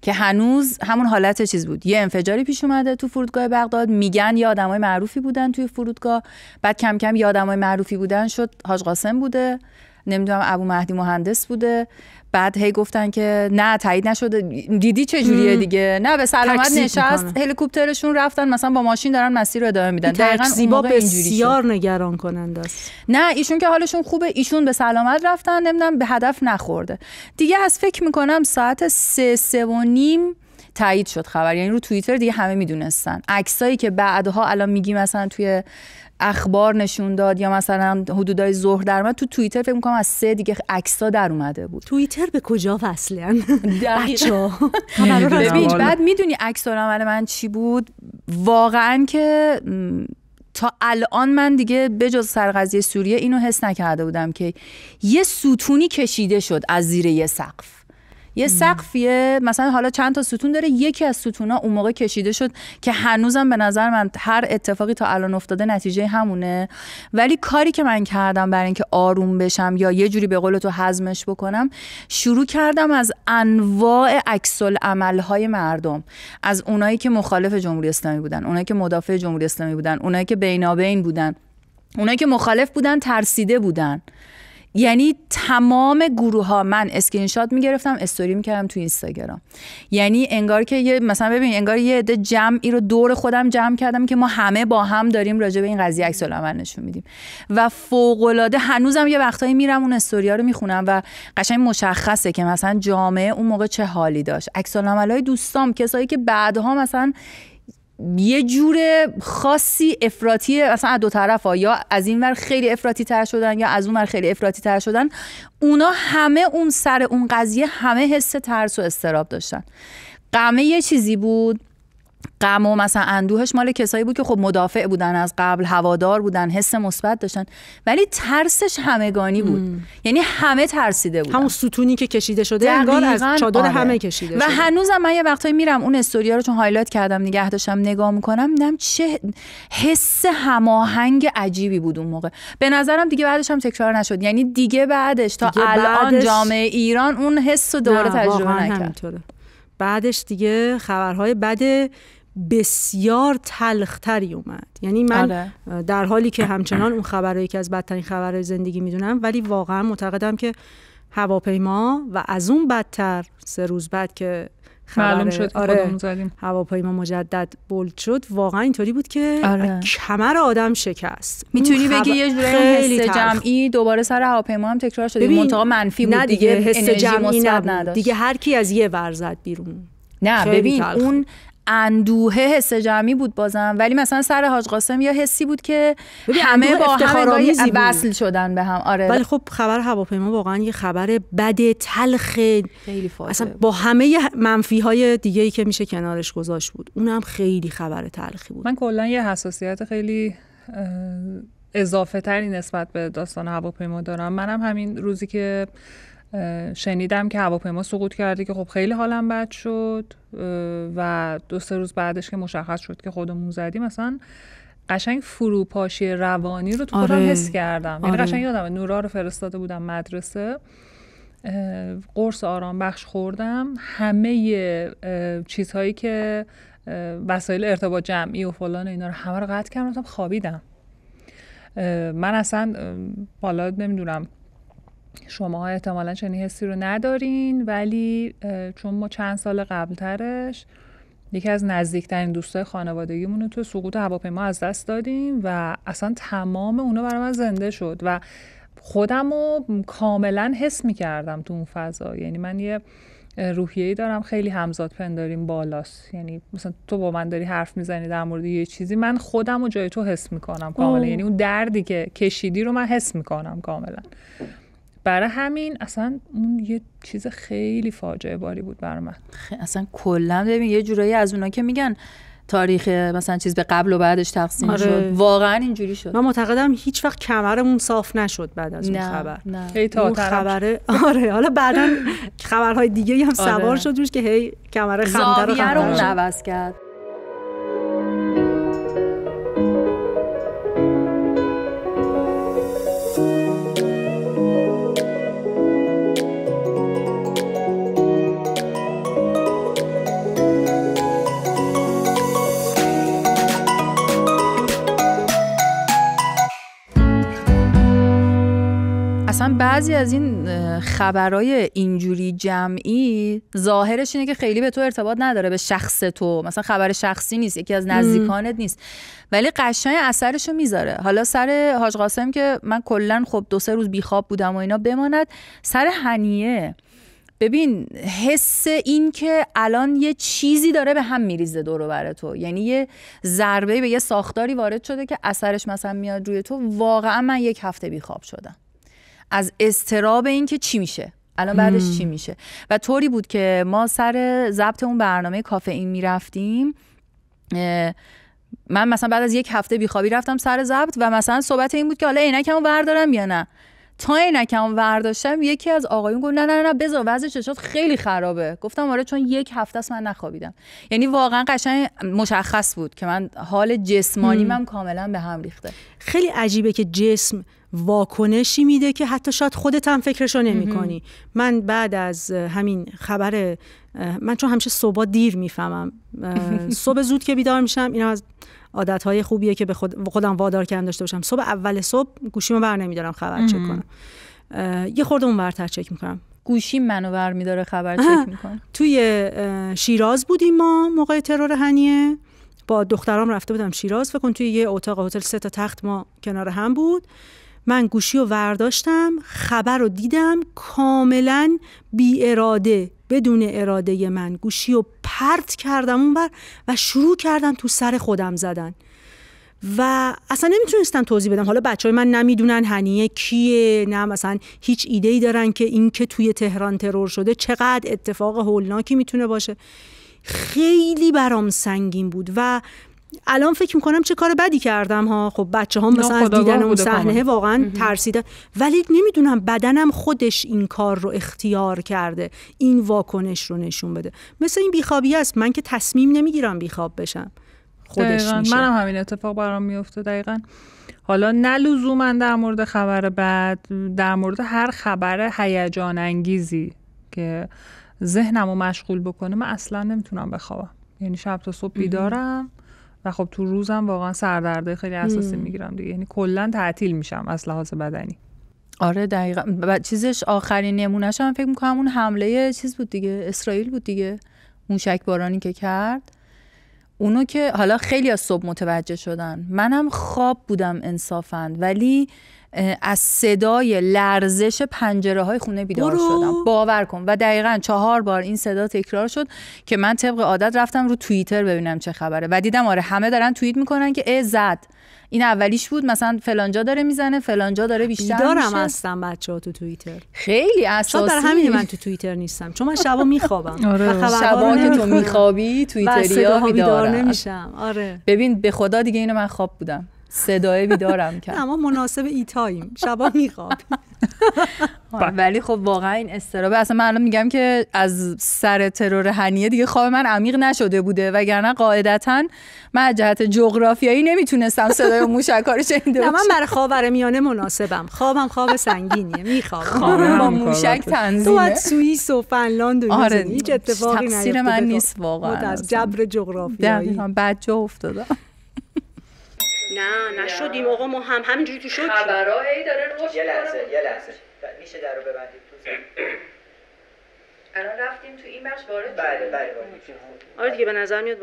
که هنوز همون حالت چیز بود. یه انفجاری پیش اومده تو فرودگاه بغداد، میگن یه آدمای معروفی بودن توی فرودگاه، بعد کم کم یه آدمای معروفی بودن شد حاج قاسم بوده، نمیدونم ابو مهدی مهندس بوده، بعد هی گفتن که نه تایید نشده. دیدی چه جوریه دیگه؟ نه به سلامت نشست، هلیکوپترشون رفتن مثلا با ماشین دارن مسیر رو ادامه میدن. دقیقاً اون موقع بسیار نگران کننده است. نه ایشون که حالشون خوبه، ایشون به سلامت رفتن، نمیدونم به هدف نخورده دیگه. از فکر میکنم ساعت 3:30 تایید شد خبر، یعنی رو توییتر دیگه همه میدونستن. عکسایی که بعدها الان میگی مثلا توی اخبار نشون داد یا مثلا حدودای ظهر در اومد، تو توییتر فکر می‌کنم از 3 دیگه عکس‌ها در اومده بود. توییتر به کجا وصلن بچه‌ها؟ ببین بعد میدونی عکس‌العمل من چی بود واقعا که تا الان من دیگه بجز سرقضیه سوریه اینو حس نکرده بودم که یه ستونی کشیده شد از زیر یه سقف. یه سقفیه مثلا حالا چند تا ستون داره، یکی از ستونا اون موقع کشیده شد که هنوزم به نظر من هر اتفاقی تا الان افتاده نتیجه همونه. ولی کاری که من کردم برای اینکه آروم بشم یا یه جوری به قول تو هضمش بکنم، شروع کردم از انواع عکس‌العمل‌های مردم، از اونایی که مخالف جمهوری اسلامی بودن، اونایی که مدافع جمهوری اسلامی بودن، اونایی که بینابین بودن، اونایی که مخالف بودن ترسیده بودن، یعنی تمام گروه ها من اسکرین شات میگرفتم استوری میکردم تو اینستاگرام. یعنی انگار که یه مثلا ببین انگار یه عده جمعی رو دور خودم جمع کردم که ما همه با هم داریم راجع به این قضیه عکس العمل نشون میدیم و فوق العاده هنوزم یه وقتایی میرم اون استوریا رو میخونم و قشنگ مشخصه که مثلا جامعه اون موقع چه حالی داشت. عکس العملای دوستام، کسایی که بعدها مثلا یه جور خاصی افراطی مثلا از دو طرفا، یا از این ور خیلی افراطی تر شدن یا از اون ور خیلی افراطی تر شدن، اونا همه اون سر اون قضیه همه حس ترس و اضطراب داشتن. غمه یه چیزی بود، غم و مثلا اندوهش مال کسایی بود که خب مدافع بودن از قبل، هوادار بودن، حس مثبت داشتن، ولی ترسش همگانی بود. یعنی همه ترسیده بودن. همون ستونی که کشیده شده انگار از چادر همه کشیده و شده. هنوزم من یه وقتایی میرم اون استوریا رو چون هایلایت کردم نگه داشتم نگاه میکنم، میدم چه حس هماهنگ عجیبی بود اون موقع. به نظرم دیگه بعدش هم تکرار نشد، یعنی دیگه بعدش تا الان جامعه ایران اون حس رو دوباره تجربه نکرد. بعدش دیگه خبرهای بد بسیار تلختری اومد. یعنی من در حالی که همچنان اون خبرهایی که از بدترین خبرهای زندگی میدونم، ولی واقعا معتقدم که هواپیما و از اون بدتر 3 روز بعد که معلوم شد هواپیما مجدد بولد شد، واقعا اینطوری بود که کمر آدم شکست. میتونی بگی یه جوری حس جمعی دوباره سر هواپیما هم تکرار شد، منتها منفی بود دیگه، حس جمعی نبود دیگه، هر کی از یه ور زد بیرون. نه ببین اون اندوه حس جمعی بود بازم، ولی مثلا سر حاج قاسم یا حسی بود که همه با هم وصل شدن به هم. آره ولی خب خبر هواپیما واقعا یه خبر بد تلخ، خیلی فاجعه اصلا با همه منفی های دیگه ای که میشه کنارش گذاشت بود، اونم خیلی خبر تلخی بود. من کلا یه حساسیت خیلی اضافه تری نسبت به داستان هواپیما دارم. منم همین روزی که شنیدم که هواپیما سقوط کرده که خب خیلی حالم بد شد و 2-3 روز بعدش که مشخص شد که خودمون زدیم، مثلا قشنگ فروپاشی روانی رو تو خودم حس کردم. یعنی قشنگ یادم نورا رو فرستاده بودم مدرسه، قرص آرام بخش خوردم، همه چیزهایی که وسایل ارتباط جمعی و فلان اینا رو همه رو قطع کردم، خوابیدم. من اصلا بالا نمیدونم شماها احتمالاً چنین حسی رو ندارین، ولی چون ما چند سال قبلترش یکی از نزدیکترین دوستای خانوادگیمون رو تو سقوط هواپیما از دست دادیم و اصلا تمام اونا برای من زنده شد و خودم رو کاملا حس می‌کردم تو اون فضا. یعنی من یه روحیه‌ای دارم خیلی همزاد پنداریم بالاست، یعنی مثلا تو با من داری حرف میزنی در مورد یه چیزی، من خودم رو جای تو حس میکنم کاملا. یعنی اون دردی که کشیدی رو من حس میکنم کاملا. برای همین اصلا اون یه چیز خیلی فاجعه باری بود برای من. اصلا کلا ببین یه جورایی از اونا که میگن تاریخ مثلا چیز به قبل و بعدش تقسیم شد، واقعا اینجوری شد. من معتقدم هیچ وقت کمرمون صاف نشد بعد از اون خبر. اون خبره آره، حالا بعداً خبرهای دیگه هم سوار شد روش که هی کمر خمدر رو عوض کرد. اصلا بعضی از این خبرهای اینجوری جمعی ظاهرش اینه که خیلی به تو ارتباط نداره، به شخص تو، مثلا خبر شخصی نیست، یکی از نزدیکانت نیست، ولی قشنگ اثرشو میذاره. حالا سر حاج قاسم که من کلا خب 2-3 روز بیخواب بودم و اینا بماند، سر هنیه ببین حس این که الان یه چیزی داره به هم میریزه دور و بر تو، یعنی یه ضربه به یه ساختاری وارد شده که اثرش مثلا میاد روی تو. واقعا من 1 هفته بیخواب شدم از اضطراب این که چی میشه الان، بعدش چی میشه. و طوری بود که ما سر ضبط اون برنامه کافئین میرفتیم، من مثلا بعد از 1 هفته بیخوابی رفتم سر ضبط و مثلا صحبت این بود که حالا عینکمو بردارم یا نه. تا عینکمو برداشتم یکی از آقایون گفت نه بذار وضع چشات خیلی خرابه. گفتم آره، چون 1 هفته است من نخوابیدم. یعنی واقعا قشنگ مشخص بود که من حال جسمانیم کاملا به هم ریخته. خیلی عجیبه که جسم واکنشی میده که حتی شاید خودت هم فکرشو نمی کنی. من بعد از همین خبر، من چون همیشه صبح دیر میفهمم، صبح زود که بیدار میشم، اینا از عادتهای خوبیه که به خودم وادار کردم داشته باشم. صبح اول صبح گوشیمو بر نمیدارم خبر چک کنم، یه خورده اون ورتر چک میکنم. گوشی منو بر میداره خبر چک میکنم. توی شیراز بودیم ما موقع ترور هنیه، با دخترام رفته بودم شیراز. فکر کن توی یه اتاق هتل 3 تا تخت ما کنار هم بود. من گوشی رو ورداشتم، خبر رو دیدم، کاملا بی اراده، بدون اراده من گوشی رو پرت کردم اونور و شروع کردم تو سر خودم زدن و اصلا نمیتونستم توضیح بدم. حالا بچهای من نمیدونن هنیه کیه، نه مثلا هیچ ایده‌ای دارن که این که توی تهران ترور شده چقدر اتفاق هولناکی میتونه باشه. خیلی برام سنگین بود و الان فکر میکنم چه کار بدی کردم ها. خب بچه هم مثلا از دیدن اون صحنه واقعا ترسیدن، ولی نمیدونم بدنم خودش این کار رو اختیار کرده، این واکنش رو نشون بده. مثل این بیخوابی است، من که تصمیم نمیگیرم بیخواب بشم، خودش میشه. منم همین اتفاق برام میفته دقیقاً. حالا نه لزوما در مورد خبر بد، در مورد هر خبر هیجان انگیزی که ذهنمو مشغول بکنه من اصلا نمیتونم بخوابم. یعنی شب تا صبح بیدارم و خب تو روزم واقعا سردرده خیلی اساسی میگیرم دیگه. یعنی کلا تعطیل میشم از لحاظ بدنی. آره دقیقاً. و چیزش آخرین نمونهش هم فکر میکنم اون حمله چیز بود دیگه، اسرائیل بود دیگه، موشک بارانی که کرد. اونو که حالا خیلی از صبح متوجه شدن، منم خواب بودم انصافاً، ولی از صدای لرزش پنجره‌های خونه بیدار شدم. باور کن. و دقیقاً 4 بار این صدا تکرار شد که من طبق عادت رفتم رو توییتر ببینم چه خبره و دیدم آره همه دارن توییت میکنن که زد. این اولیش بود مثلا فلانجا داره میزنه، فلانجا داره بیشتر میشه. بیدارم هستم بچه‌ها تو توییتر. خیلی اساسی. برای همین من تو توییتر نیستم، چون من شبا میخوابم. آره. شبا که تو میخوابی توییتریا بیدار نمیشم. آره. ببین به خدا دیگه اینو من خواب بودم. صدای بیدارم کرد. اما مناسب ای تایم شبا میخواب. ولی خب واقعا این استرابه، اصلا من الان میگم که از سر ترور هنیه دیگه خواب من عمیق نشده بوده، وگرنه قاعدتا من از جهت جغرافیایی نمیتونستم صدای موشک‌ها رو شنیده باشم. من برای خاورمیانه مناسبم. خوابم خواب سنگینیه، میخوابم. با موشک تنظیمه. تو از سوئیس و فنلاند و هیچ اتفاقی نیفتاده. تقصیر من نیست واقعا. از جبر جغرافیایی. دقیقاً بچه افتادم. نه نشدیم آقا، ما همینجوری تو شوک. خبرها هی داره رشد. یه لحظه میشه در رو ببندید تو زن. الان رفتیم تو این بخش وارد. بله آره دیگه به نظر میاد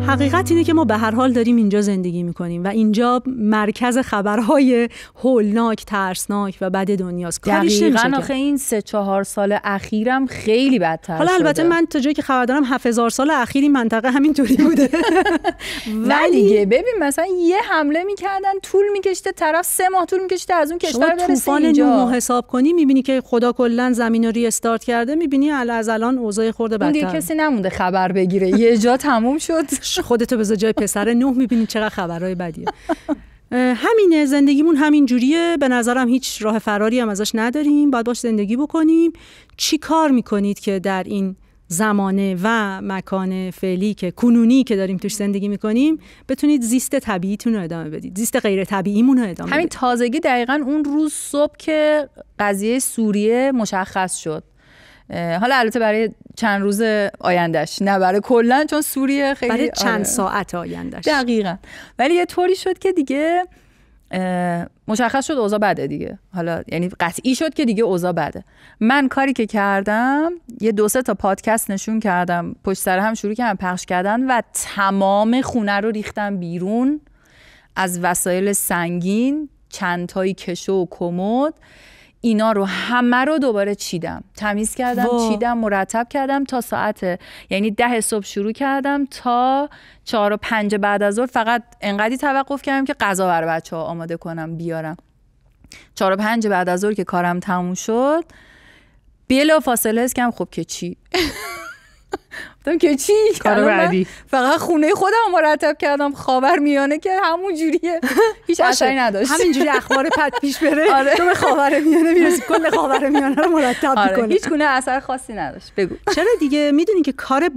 حقیقت اینه که ما به هر حال داریم اینجا زندگی میکنیم و اینجا مرکز خبرهای هولناک، ترسناک و بد دنیاست. دقیقاً. آخه این 3-4 سال اخیرم خیلی بدتر شده. حالا البته من تا جایی که خبر دارم 7000 سال اخیر این منطقه همینطوری بوده. ولی دیگه ببین مثلا یه حمله میکردن طول میکشته، طرف 3 ماه طول میکشته از اون کشور برسه اینجا. طوفان نوح حساب کنی میبینی که خدا کلا زمین رو ری استارت کرده، میبینی از الان اوضاع خورده بدتر. دیگه کسی نمونده خبر بگیره. یه جا تموم شد. خودتو بذار جای پسر نوح، میبینی چقدر خبرهای بدیه. همینه، زندگیمون همین جوریه. به نظرم هیچ راه فراری هم ازش نداریم، باید باش زندگی بکنیم. چی کار میکنید که در این زمانه و مکان فعلی که کنونی که داریم توش زندگی میکنیم بتونید زیست طبیعیتون رو ادامه بدید، زیست غیر طبیعیمون رو ادامه بدید. همین تازگی دقیقاً اون روز صبح که قضیه سوریه مشخص شد، حالا البته برای چند روز آیندهش، نه برای کلا، چون سوریه خیلی برای چند ساعت آیندهش دقیقاً. ولی یه طوری شد که دیگه مشخص شد اوضاع بده دیگه. حالا یعنی قطعی شد که دیگه اوضاع بده. من کاری که کردم یه 2-3 تا پادکست نشون کردم، پشت سر هم شروع کردم پخش کردن و تمام خونه رو ریختم بیرون، از وسایل سنگین، چند تایی کشو و کمد، اینا رو همه رو دوباره چیدم، تمیز کردم، چیدم، مرتب کردم تا ساعت یعنی 10 صبح شروع کردم تا 4 و 5 بعد از ظهر. فقط انقدری توقف کردم که غذا برای بچه‌ها آماده کنم بیارم. 4 و 5 بعد از ظهر که کارم تموم شد بلا فاصله حس کردم خب که چی؟ گفتم که چی؟ کار بعدی. فقط خونه خودم مرتب کردم. خاورمیانه که همون جوریه، هیچ اثری نداشت. همینجوری اخبار پد پیش بره. آره. تو به خاورمیانه میرسی، کل خاورمیانه رو مرتب می‌کنی. هیچ گونه اثر خاصی نداشت. بگو. چرا دیگه؟ میدونی که کار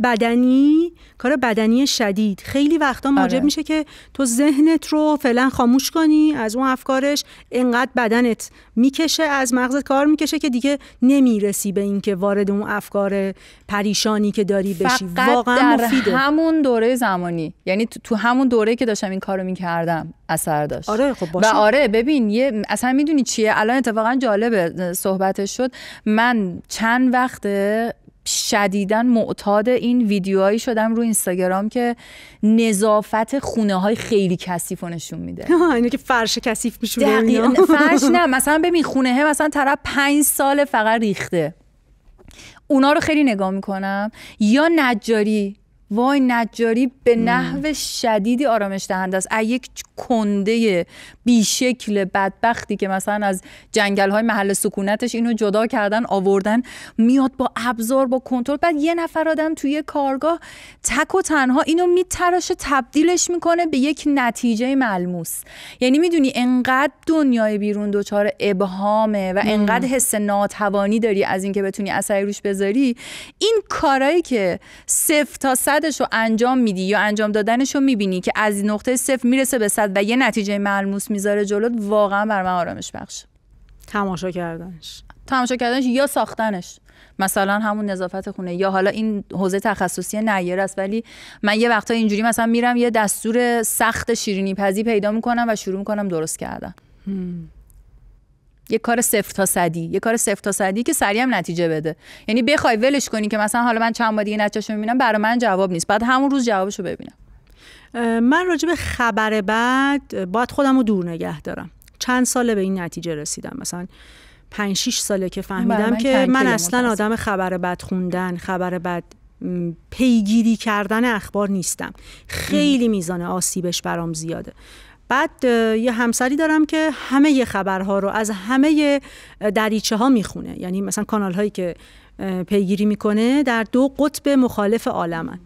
بدنی شدید خیلی وقتا موجب میشه که تو ذهنت رو فعلا خاموش کنی از اون افکارش، انقدر بدنت میکشه، از مغزت کار میکشه که دیگه نمیرسی به این که وارد اون افکار پریشانی که داری بشی. واقعا در مفیده. همون دوره زمانی، یعنی تو همون دوره که داشتم این کارو میکردم اثر داشت. آره خب باشه. و آره ببین اصلا میدونی چیه، الان اتفاقا جالبه صحبتش شد. من چند وقت شدیداً معتاد این ویدیوهایی شدم رو اینستاگرام که نظافت خونه های خیلی کثیفو نشون میده. اینه که فرش کثیف میشونه. دقیقاً. فرش نه، مثلا ببین خونه مثلا طرف 5 سال فقط ریخته، اونا رو خیلی نگاه میکنم. یا نجاری، وای نجاری به نحو شدیدی آرامش دهنده است. یک کنده بیشکل بدبختی که مثلا از جنگل‌های محل سکونتش اینو جدا کردن آوردن، میاد با ابزار، با کنترل، بعد یه نفر آدم توی کارگاه تک و تنها اینو میتراشه، تبدیلش میکنه به یک نتیجه ملموس. یعنی میدونی انقدر دنیای بیرون دچار ابهامه و انقدر حس ناتوانی داری از اینکه بتونی اثری روش بذاری. این کارایی که 0 تا 100 رو انجام میدی یا انجام دادنش رو میبینی که از نقطه 0 میرسه به 100 و یه نتیجه ملموس میذاره جلوت، واقعا بر من آرامش بخشه. تماشا کردنش یا ساختنش، مثلا همون نظافت خونه، یا حالا این حوزه تخصصی نیره است، ولی من یه وقتا اینجوری مثلا میرم یه دستور سخت شیرینی پزی پیدا میکنم و شروع میکنم درست کردن. یه کار 0 تا 100 که سریع هم نتیجه بده. یعنی بخوای ولش کنی که مثلا حالا من چند بار دیگه نتیجهشو میبینم، برای من جواب نیست، بعد همون روز جوابشو ببینم. من راجع به خبر بد باید خودم رو دور نگه دارم. چند ساله به این نتیجه رسیدم، مثلا 5-6 ساله که فهمیدم که من اصلا آدم خبر بد خوندن، خبر بد پیگیری کردن اخبار نیستم. خیلی میزان آسیبش برام زیاده. بعد یه همسری دارم که همه ی خبرها رو از همه دریچه ها میخونه، یعنی مثلا کانال هایی که پیگیری میکنه در 2 قطب مخالف عالمن.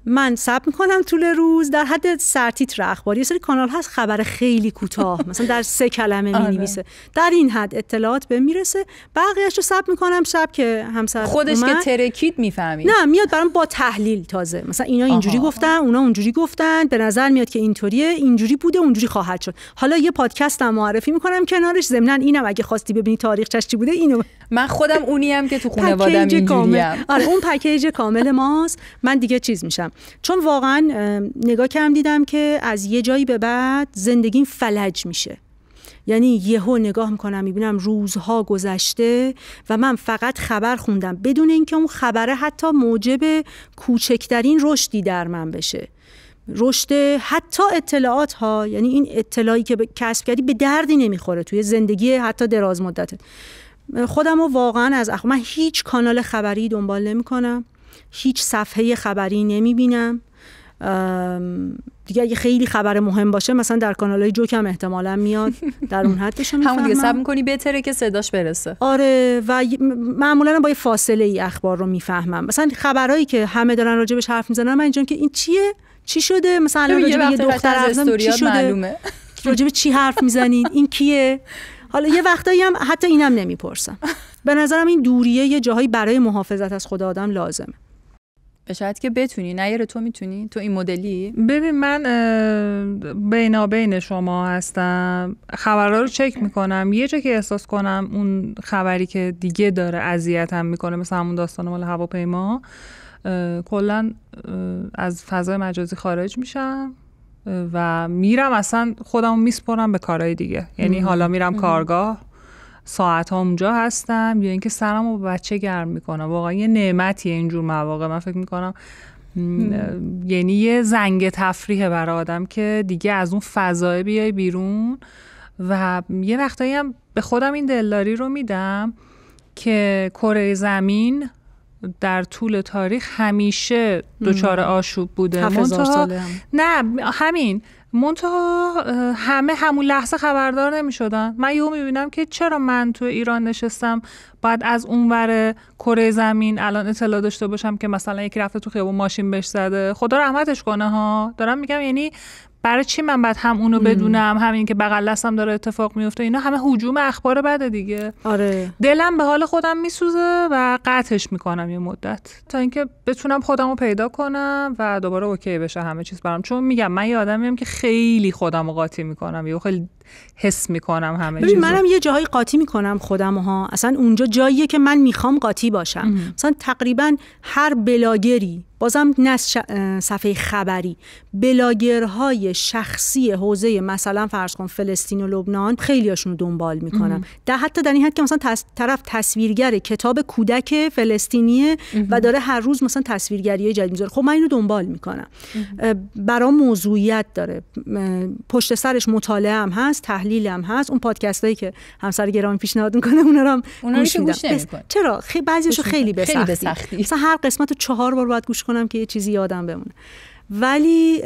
من ثبت میکنم طول روز در حد سرتیتر اخباری، یه سری کانال هست خبر خیلی کوتاه مثلا در 3 کلمه مینویسه، در این حد اطلاعات به میرسه. بقیه‌اش رو ثبت میکنم شب که همسر خودش که ترکید میفهمید، نه میاد برام با تحلیل تازه، مثلا اینا اینجوری گفتن، اونا اونجوری گفتن، به نظر میاد که اینطوریه، اینجوری بوده، اونجوری خواهد شد. حالا یه پادکست هم معرفی میکنم کنارش، ضمن اینم اگه خواستی ببینی تاریخش چی بوده اینو. من خودم اونیم که تو خانواده‌ام اینجوریم. آره اون پکیج کامل ماست. من دیگه چیز میشم، چون واقعا نگاه کردم دیدم که از یه جایی به بعد زندگیم فلج میشه. یعنی یهو نگاه میکنم میبینم روزها گذشته و من فقط خبر خوندم بدون اینکه اون خبره حتی موجب کوچکترین رشدی در من بشه. رشد حتی اطلاعات ها، یعنی این اطلاعی که کسب کردی به دردی نمیخوره توی زندگی حتی دراز مدته. خودم رو واقعا از من هیچ کانال خبری دنبال نمی کنم، هیچ صفحه خبری نمی بینم دیگه. اگه خیلی خبر مهم باشه مثلا در کانال‌های جوکم احتمالاً میاد، در اون حدش میفهمم. همون دیگه صبر می‌کنی بهتره که صداش برسه. آره و معمولاً با یه فاصله ای اخبار رو میفهمم. مثلا خبرایی که همه دارن راجبش حرف میزنن من اینجام که این چیه؟ چی شده؟ مثلا راجب یه دختر ازم چی شده؟ معلومه. راجب چی حرف میزنید؟ این کیه؟ حالا یه وقتایی هم حتی اینم نمیپرسم. به نظرم این دوریه یه جاهایی برای محافظت از خود آدم لازمه. شاید که بتونی، نه تو میتونی؟ تو این مدلی؟ ببین من بینابین شما هستم، خبرها رو چک میکنم، یه جا که احساس کنم اون خبری که دیگه داره اذیتم میکنه، مثلا همون داستان مال هواپیما، کلا از فضای مجازی خارج میشم و میرم اصلا خودمو میسپرم به کارهای دیگه. یعنی حالا میرم کارگاه، ساعت ها اونجا هستم، یا اینکه سرمو با بچه گرم میکنم. واقعا یه نعمتیه اینجور مواقع. من فکر میکنم یعنی یه زنگ تفریحه برای آدم که دیگه از اون فضای بیای بیرون. و یه وقتایی هم به خودم این دلداری رو میدم که کره زمین در طول تاریخ همیشه دچار آشوب بوده. 7000 ساله هم. نه همین منتها همه همون لحظه خبردار نمی شدن. من یهو می بینم که چرا من تو ایران نشستم بعد از اونور کره زمین الان اطلاع داشته باشم که مثلا یکی رفته تو خیابون ماشین بهش زده. خدا رحمتش کنه ها. دارم میگم یعنی برای چی من بعد هم اونو بدونم، همین که بغل دستم داره اتفاق میفته. اینا همه هجوم اخبار بده دیگه. آره. دلم به حال خودم میسوزه و قطعش میکنم یه مدت تا اینکه بتونم خودمو پیدا کنم و دوباره اوکی بشه همه چیز برام. چون میگم من یه آدمیم که خیلی خودمو قاطی میکنم، یا خیلی حس میکنم همه چیزو. منم یه جایی قاطی میکنم خودمو ها. اصلا اونجا جاییه که من میخوام قاطی باشم. مثلا تقریبا هر بلاگری، بازم نه صفحه خبری، بلاگرهای شخصی حوزه مثلا فرض کن فلسطین و لبنان خیلیاشون رو دنبال میکنم. حتی در این حد که مثلا طرف تصویرگر کتاب کودک فلسطینیه و داره هر روز مثلا تصویرگری جدید میذاره. خب من اینو دنبال میکنم. برام موضوعیت داره، پشت سرش مطالعه هم هست، تحلیل هم هست. اون پادکستایی که همسر گرامی پیشنهاد میکنه اونا رو گوش میدم. چرا بعضیشو خیلی به سختی. مثلا هر قسمتو 4 بار باید گوش کنم که یه چیزی یادم بمونه. ولی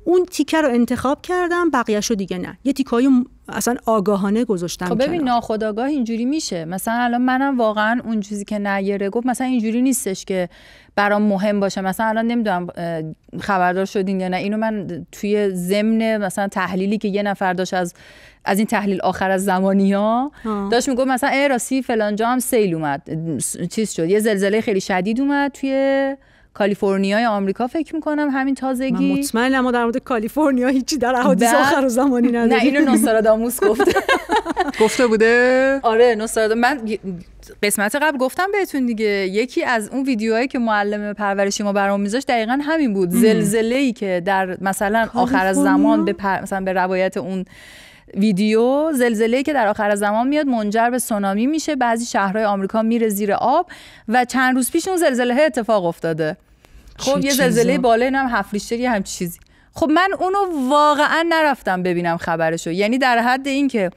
اون تیکه رو انتخاب کردم، بقیه‌شو دیگه نه. یه تیکایی اصلا آگاهانه گذاشتم. خب ببین ناخودآگاه اینجوری میشه. مثلا الان منم واقعا اون چیزی که نیره گفت مثلا اینجوری نیستش که برام مهم باشه. مثلا الان نمیدونم خبردار شدین یا نه، اینو من توی ضمن مثلا تحلیلی که یه نفر داشت از این تحلیل آخر از زمانی‌ها داشت میگفت مثلا راستی فلان جا هم سیل اومد، چیز شد، یه زلزله خیلی شدید اومد توی کالیفرنیای آمریکا فکر میکنم همین تازگی. من مطمئنم ما در مورد کالیفرنیا هیچی در احادیث آخر زمانی نداریم. نه اینو نوستراداموس گفته بوده. آره نوستراداموس. من قسمت قبل گفتم بهتون دیگه، یکی از اون ویدیوهایی که معلم پرورشی ما برام میذاشت دقیقاً همین بود. زلزله‌ای که در مثلا آخر از زمان مثلا به روایت اون ویدیو، زلزله‌ای که در آخر زمان میاد منجر به سونامی میشه، بعضی شهرهای آمریکا میره زیر آب و چند روز پیش اون زلزله اتفاق افتاده. خب یه زلزله بالا اینم 7 ریشتری هم چیزی. خب من اونو واقعا نرفتم ببینم خبرشو، یعنی در حد این که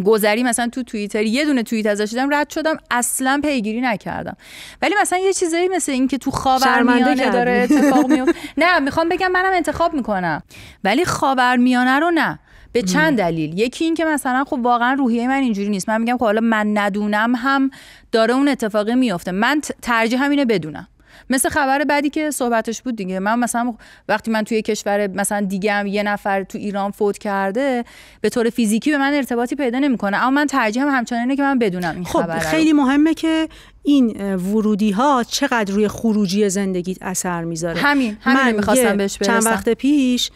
گذری مثلا تو توییتر یه دونه توییت ازش دیدم رد شدم، اصلا پیگیری نکردم. ولی مثلا یه چیزایی مثل این که تو خاورمیانه داره اتفاق میفته، نه میخوام بگم منم انتخاب میکنم ولی خاورمیانه رو نه، به چند دلیل. یکی این که مثلا خب واقعا روحیه من اینجوری نیست، من میگم خب حالا من ندونم هم داره اون اتفاقی میفته، من ترجیح همینه بدونم. مثل خبر بعدی که صحبتش بود دیگه، من مثلا وقتی من توی کشور مثلا دیگه هم یه نفر تو ایران فوت کرده به طور فیزیکی به من ارتباطی پیدا نمیکنه، اما من ترجیحم همچنانه که من بدونم این خبر. خب خیلی مهمه که این ورودی ها چقدر روی خروجی زندگیت اثر میذاره. همین میخواستم بهش برسم. چند وقت پیش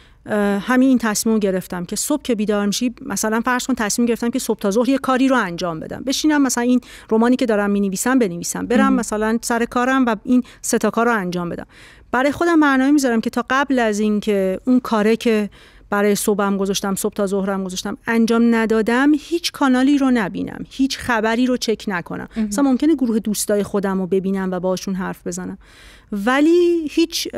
همین تصمیم گرفتم که صبح که بیدار میشی، مثلا فرض کن تصمیم گرفتم که صبح تا ظهر یه کاری رو انجام بدم، بشینم مثلا این رمانی که دارم مینویسم بنویسم، برم مثلا سر کارم و این 3 تا کار رو انجام بدم. برای خودم برنامه میذارم که تا قبل از این که اون کاره که برای صبحم گذاشتم، صبح تا ظهرم گذاشتم انجام ندادم، هیچ کانالی رو نبینم، هیچ خبری رو چک نکنم. مثلا ممکنه گروه دوستای خودم رو ببینم و باهاشون حرف بزنم، ولی هیچ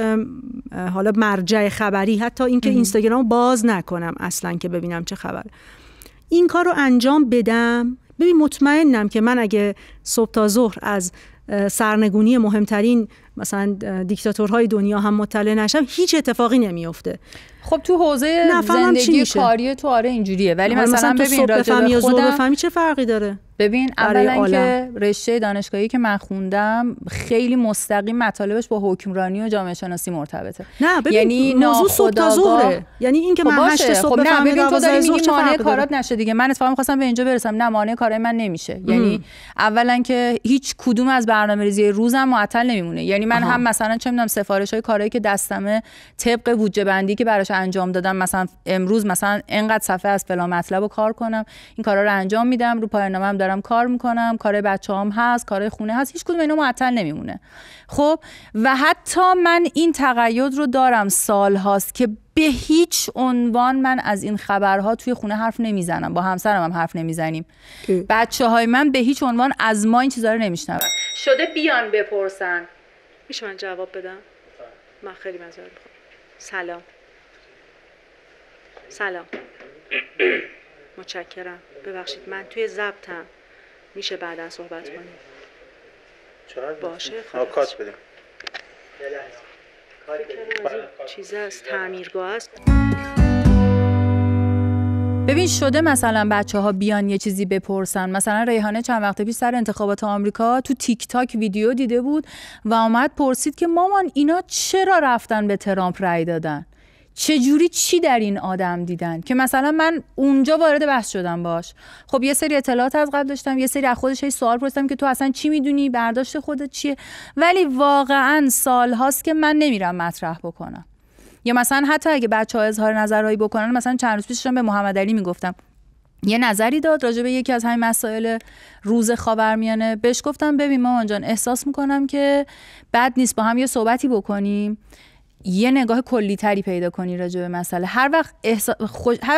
حالا مرجع خبری، حتی اینکه اینستاگرام رو باز نکنم اصلا که ببینم چه خبره. این کار رو انجام بدم، ببین مطمئنم که من اگه صبح تا ظهر از سرنگونی مهمترین مثلا دیکتاتورهای دنیا هم مطلع نشم، هیچ اتفاقی نمیفته. خب تو حوزه زندگی کاری تو آره اینجوریه، ولی مثلا ببین راجع به خودم بفهمی چه فرقی داره. ببین اولا که رشته دانشگاهی که من خوندم خیلی مستقیم مطالبش با حکمرانی و جامعه شناسی مرتبطه. نه ببین یعنی موضوع صبح تا ظهره، یعنی این که من 8 صبح بفهمم ببین تو داری میگی مانع کارات نشه دیگه. من اتفاقا می‌خواستم به اینجا برسم، نه مانع کارای من نمیشه. یعنی اولا که هیچ کدوم از برنامه‌ریزی روزم معطل نمیمونه. یعنی من هم مثلا چه می‌دونم سفارش‌های کارهایی که دستمه طبق بودجه بندی که براش انجام دادم، مثلا امروز مثلا اینقدر صفحه از فلان مطلبو کار کنم، این کارا رو انجام میدم، رو پایان‌نامه‌ام دارم کار میکنم، کارهای بچه‌هام هست، کارهای خونه هست، هیچ کدوم اینا معطل نمیمونه. خب و حتی من این تقید رو دارم سال هاست که به هیچ عنوان من از این خبرها توی خونه حرف نمیزنم، با همسرم هم حرف نمیزنیم، بچه‌های من به هیچ عنوان از ما این چیزا رو نمیشنون. شده بیان بپرسن. میشه من جواب بدم؟ من خیلی معذرت میخوام. سلام. متشکرم. ببخشید من توی ضبطم، میشه بعدا صحبت کنیم؟ باشه کات بدیم. چیز است، تعمیرگاه است. ببین شده مثلا بچه‌ها بیان یه چیزی بپرسن. مثلا ریحانه چند وقت پیش سر انتخابات آمریکا تو تیک تاک ویدیو دیده بود و اومد پرسید که مامان اینا چرا رفتن به ترامپ رای دادن؟ چجوری چی در این آدم دیدن؟ که مثلا من اونجا وارد بحث شدم باش. خب یه سری اطلاعات از قبل داشتم، یه سری از خودش سوال پرسیدم که تو اصلا چی میدونی، برداشت خودت چیه، ولی واقعا سال هاست که من نمیرم مطرح بکنم. یا مثلا حتی اگه بچه‌ها اظهار نظرهایی بکنن، مثلا چند روز پیش داشتم به محمد علی میگفتم یه نظری داد راجع به یکی از همین مسائل روز خاورمیانه، بهش گفتم ببین مامان جان احساس میکنم که بد نیست با هم یه صحبتی بکنیم، یه نگاه کلی تری پیدا کنی راجع به مسئله. هر وقت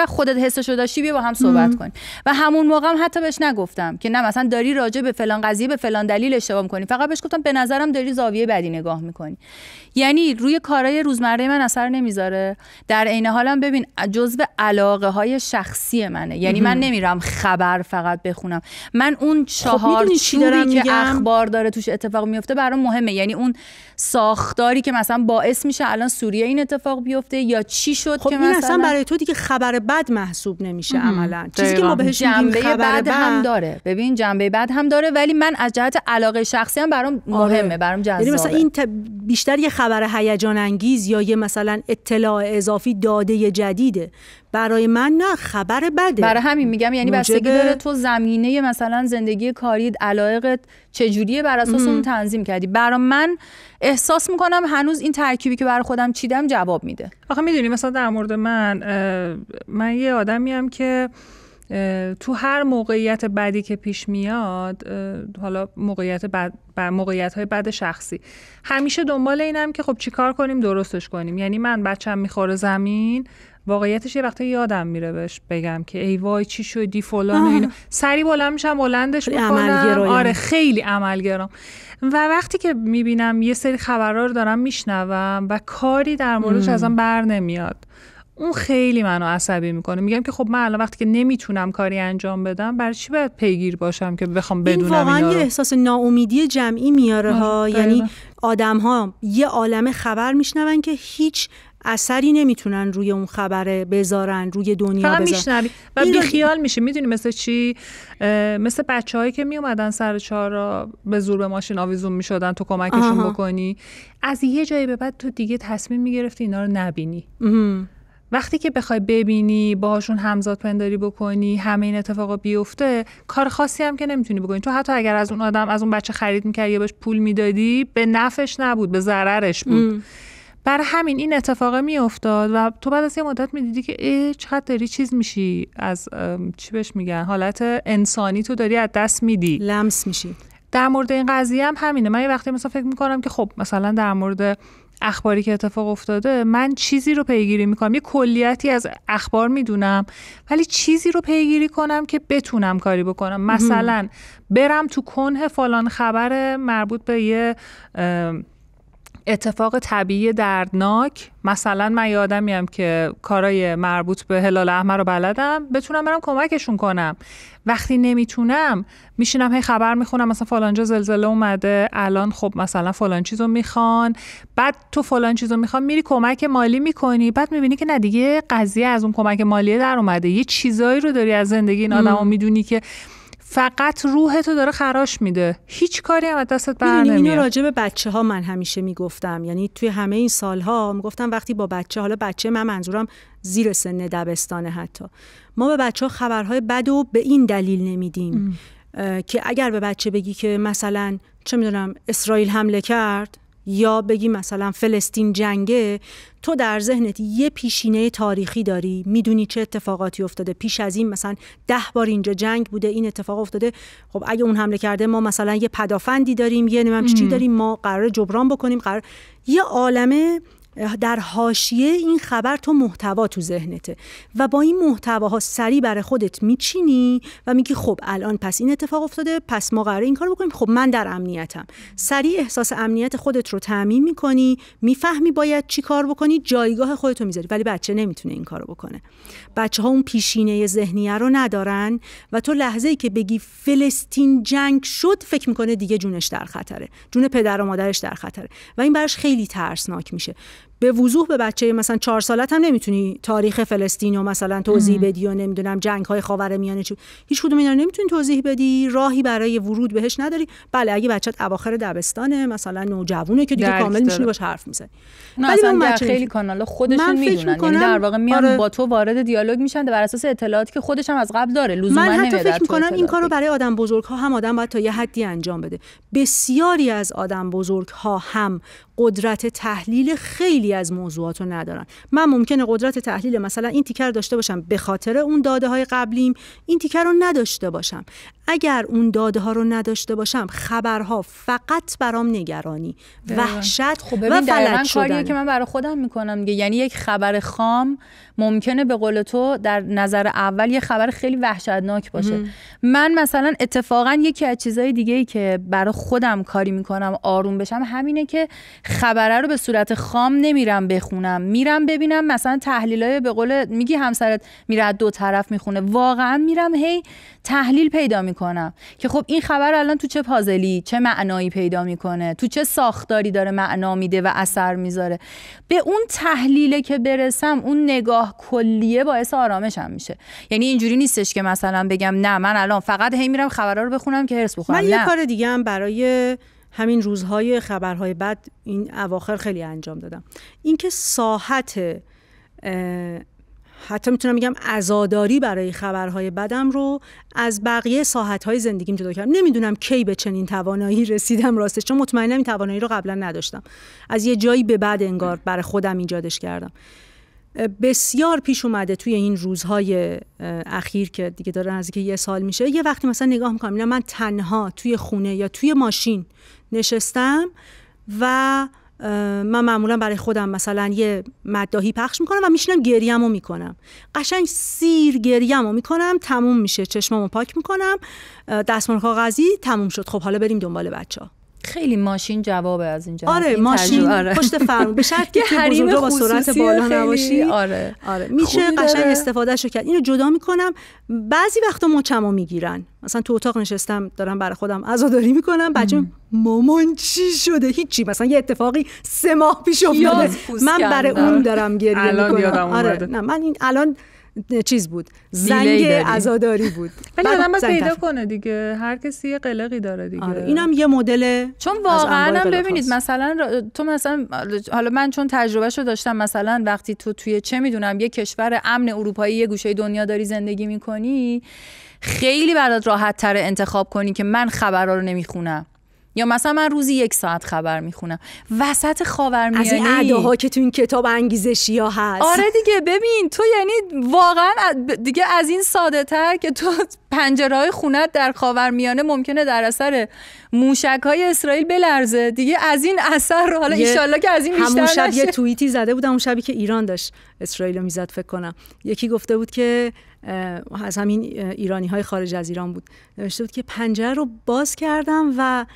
خودت حسشو داشتی بیا با هم صحبت کنی. و همون موقع هم حتی بهش نگفتم که نه مثلا داری راجع به فلان قضیه به فلان دلیل اشتباه می‌کنی، فقط بهش گفتم به نظرم داری زاویه بدی نگاه می‌کنی. یعنی روی کارهای روزمره من اثر نمیذاره. در عین حالم ببین جزء علاقه‌های شخصی منه، یعنی من نمیرم خبر فقط بخونم، من اون چهارچوبی که اخبار داره توش اتفاق میفته برام مهمه. یعنی اون ساختاری که مثلا باعث میشه الان سوریه این اتفاق بیفته یا چی شد خب که این مثلا اصلا برای تو دیگه خبر بد محسوب نمیشه عملا. چیزی که ما بهش میگیم خبر بد هم داره. ببین جنبه بد هم داره، ولی من از جهت علاقه شخصی هم برام مهمه، برام جذابه. یعنی مثلا این بیشتر یه خبر هیجان انگیز یا یه مثلا اطلاع اضافی داده جدیده، برای من نه خبر بده. برای همین میگم یعنی بستگی داره تو زمینه مثلا زندگی کاریت علایقت چجوریه، بر اساس اون تنظیم کردی. برای من احساس میکنم هنوز این ترکیبی که برای خودم چیدم جواب میده. آخه میدونی مثلا در مورد من یه آدمیم که تو هر موقعیت بدی که پیش میاد، حالا موقعیت‌های بد شخصی، همیشه دنبال اینم که خب چیکار کنیم درستش کنیم. یعنی من بچه‌م میخوره زمین، واقعیتش یه وقتا یادم میره بهش بگم که ای وای چی شدی فلان و اینا، سری بلند میشم بلندش میکنم. آره خیلی عملگرام. و وقتی که میبینم یه سری خبرها رو دارم میشنوم و کاری در موردش ازم بر نمیاد، اون خیلی منو عصبی میکنه. میگم که خب من الان وقتی که نمیتونم کاری انجام بدم، برای چی باید پیگیر باشم که بخوام بدونم اینا رو؟ این واقعا یه احساس ناامیدی جمعی میاره ها. یعنی آدم ها یه عالمه خبر میشنون که هیچ اثری نمیتونن روی اون خبره بذارن، روی دنیا فقط بذارن. میشنوی و بیخیال میشی. میدونی مثل چی؟ مثل بچه‌هایی که میومدن سر چهارراه به زور به ماشین آویزون میشدن تو کمکشون بکنی. از یه جایی به بعد تو دیگه تصمیم میگرفتی اینا رو نبینی. وقتی که بخوای ببینی، باهاشون همزاد پنداری بکنی، همه این اتفاقا بیفته، کار خاصی هم که نمیتونی بکنی. تو حتی اگر از اون بچه خرید می‌کردی یا بهش پول میدادی، به نفعش نبود، به ضررش بود. برای همین این اتفاق میافتاد و تو بعد از یه مدت میدیدی که چقدر داری چیز میشی، از چی بهش میگن، حالت انسانی تو داری از دست میدی، لمس میشی. در مورد این قضیه هم همینه. من یه وقتی مثلا فکر میکنم که خب مثلا در مورد اخباری که اتفاق افتاده، من چیزی رو پیگیری میکنم، یه کلیتی از اخبار میدونم، ولی چیزی رو پیگیری کنم که بتونم کاری بکنم. مثلا برم تو کنه فلان خبر مربوط به یه اتفاق طبیعی دردناک، مثلا من یه آدمیم که کارای مربوط به هلال احمر رو بلدم، بتونم برم کمکشون کنم. وقتی نمیتونم میشینم هی خبر میخونم، مثلا فلان جا زلزله اومده، الان خب مثلا فلان چیزو میخوان، بعد تو فلان چیزو میخوان، میری کمک مالی میکنی، بعد میبینی که نه دیگه قضیه از اون کمک مالی در اومده، یه چیزایی رو داری از زندگی این آدمو میدونی که فقط روحتو داره خراش میده، هیچ کاری هم از دستت بر نمیاد. اینو راجع به بچه‌ها من همیشه میگفتم، یعنی توی همه این سالها میگفتم وقتی با بچه، حالا بچه من منظورم زیر سن دبستانه، حتی ما به بچه‌ها خبرهای بدو به این دلیل نمیدیم که اگر به بچه بگی که مثلا چه میدونم اسرائیل حمله کرد یا بگی مثلا فلسطین جنگه، تو در ذهنت یه پیشینه تاریخی داری، میدونی چه اتفاقاتی افتاده پیش از این، مثلا 10 بار اینجا جنگ بوده، این اتفاق افتاده، خب اگه اون حمله کرده ما مثلا یه پدافندی داریم، یه نمیدونم چی داریم، ما قراره جبران بکنیم، یه عالمه در حاشیه این خبر تو محتوا تو ذهنته و با این محتواها سریع برای خودت میچینی و میگی خب الان پس این اتفاق افتاده، پس ما قراره این کارو بکنیم، خب من در امنیتم. سریع احساس امنیت خودت رو تامین میکنی، میفهمی باید چی کار بکنی، جایگاه خودت رو میذاری. ولی بچه نمیتونه این کارو بکنه. بچه‌ها اون پیشینه ذهنیه رو ندارن و تو لحظه‌ای که بگی فلسطین جنگ شد، فکر میکنه دیگه جونش در خطره، جون پدر و مادرش در خطره و این براش خیلی ترسناک میشه. به وضوح به بچه مثلا 4 سالت هم نمیتونی تاریخ فلسطین رو مثلا توضیح بدی و نمیدونم جنگ‌های خاورمیانه چی، هیچ کدوم اینا رو نمیتونی توضیح بدی، راهی برای ورود بهش نداری. بله اگه بچه‌ت اواخر دبستانه، مثلا نوجوونه که دیگه کامل میشونی باش حرف میزنی، ولی اون خیلی کانالا خودشون میدونن، یعنی در واقع میان با تو وارد دیالوگ میشن بر اساس اطلاعاتی که خودش هم از قبل داره. لزوما من نمیاد. حتی فکر میکنم این کارو برای آدم بزرگ‌ها هم آدم باید تا یه حدی انجام بده. بسیاری از آدم بزرگ‌ها هم قدرت تحلیل خیلی از موضوعات رو ندارن. من ممکنه قدرت تحلیل مثلا این تیکر داشته باشم به خاطر اون داده های قبلیم، این تیکر رو نداشته باشم. اگر اون داده ها رو نداشته باشم، خبرها فقط برام نگرانی، وحشت و فلج شدن. کاریه که من برای خودم میکنم دیگه. یعنی یک خبر خام ممکنه به قول تو در نظر اول یه خبر خیلی وحشتناک باشه. من مثلا اتفاقا یکی از چیزای دیگه‌ای که برای خودم کاری میکنم آروم بشم همینه که خبره رو به صورت خام نمیرم بخونم، میرم ببینم مثلا تحلیلای به قول میگی همسرت میره از دو طرف میخونه، واقعا میرم هی تحلیل پیدا میکنم که خب این خبر الان تو چه پازلی، چه معنایی پیدا میکنه، تو چه ساختاری داره معنا میده و اثر میذاره. به اون تحلیله که برسم، اون نگاه کلیه باعث آرامشم میشه. یعنی اینجوری نیستش که مثلا بگم نه من الان فقط هی میرم خبرها رو بخونم که هرس بخورم. من یه کار دیگه هم برای همین روزهای خبرهای بد این اواخر خیلی انجام دادم. اینکه ساحت حتی میتونم بگم عزاداری برای خبرهای بدم رو از بقیه ساحت‌های زندگیم جدا کردم. نمیدونم کی به چنین توانایی رسیدم راستش، چون مطمئنم این توانایی رو قبلا نداشتم. از یه جایی به بعد انگار برای خودم ایجادش کردم. بسیار پیش اومده توی این روزهای اخیر که دیگه داره نزدیک 1 سال میشه، یه وقتی مثلا نگاه میکنم اینا من تنها توی خونه یا توی ماشین نشستم و من معمولا برای خودم مثلا یه مداحی پخش میکنم و میشینم گریه‌مو میکنم، قشنگ سیر گریه‌مو میکنم، تموم میشه، چشمامو پاک میکنم، دستمال کاغذی، تموم شد، خب حالا بریم دنبال بچه‌ها. خیلی ماشین جوابه از این جهت. آره ماشین پشت فرمون به شرطی که بزرگراه با سرعت بالا نباشی. آره میشه قشنگ استفادهشو کرد. اینو جدا میکنم. بعضی وقتا مچمو میگیرن، مثلا تو اتاق نشستم دارم برای خودم عزاداری میکنم، بچه‌م مامان چی شده؟ هیچی، مثلا یه اتفاقی 3 ماه پیش افتاده، من برای اون دارم گریه میکنم. آره نه من این الان چیز بود، زنگ عزاداری بود. ولی آدم باید پیدا کنه دیگه، هر کسی یه قلقی داره دیگه. آره اینم یه مدل. چون واقعا هم ببینید مثلا تو مثلا حالا من چون تجربهشو داشتم، مثلا وقتی تو توی چه میدونم یه کشور امن اروپایی یه گوشه دنیا داری زندگی میکنی، خیلی برات راحت تره انتخاب کنی که من خبرها رو نمیخونم، یا مثلا من روزی 1 ساعت خبر میخونم وسط خاورمیانه. از این اداها که تو این کتاب انگیزشی ها هست. آره دیگه ببین تو یعنی واقعا دیگه از این ساده تر که تو پنجره‌های خونت در خاورمیانه ممکنه در اثر موشک‌های اسرائیل بلرزه دیگه، از این اثر حالا ان شاءالله که از این بیشتر نشه. همون شب یه توییتی زده بودم، اون شبی که ایران داشت اسرائیل رو میزد فکر کنم، یکی گفته بود که از همین ایرانی‌های خارج از ایران بود، نوشته بود که پنجره رو باز کردم و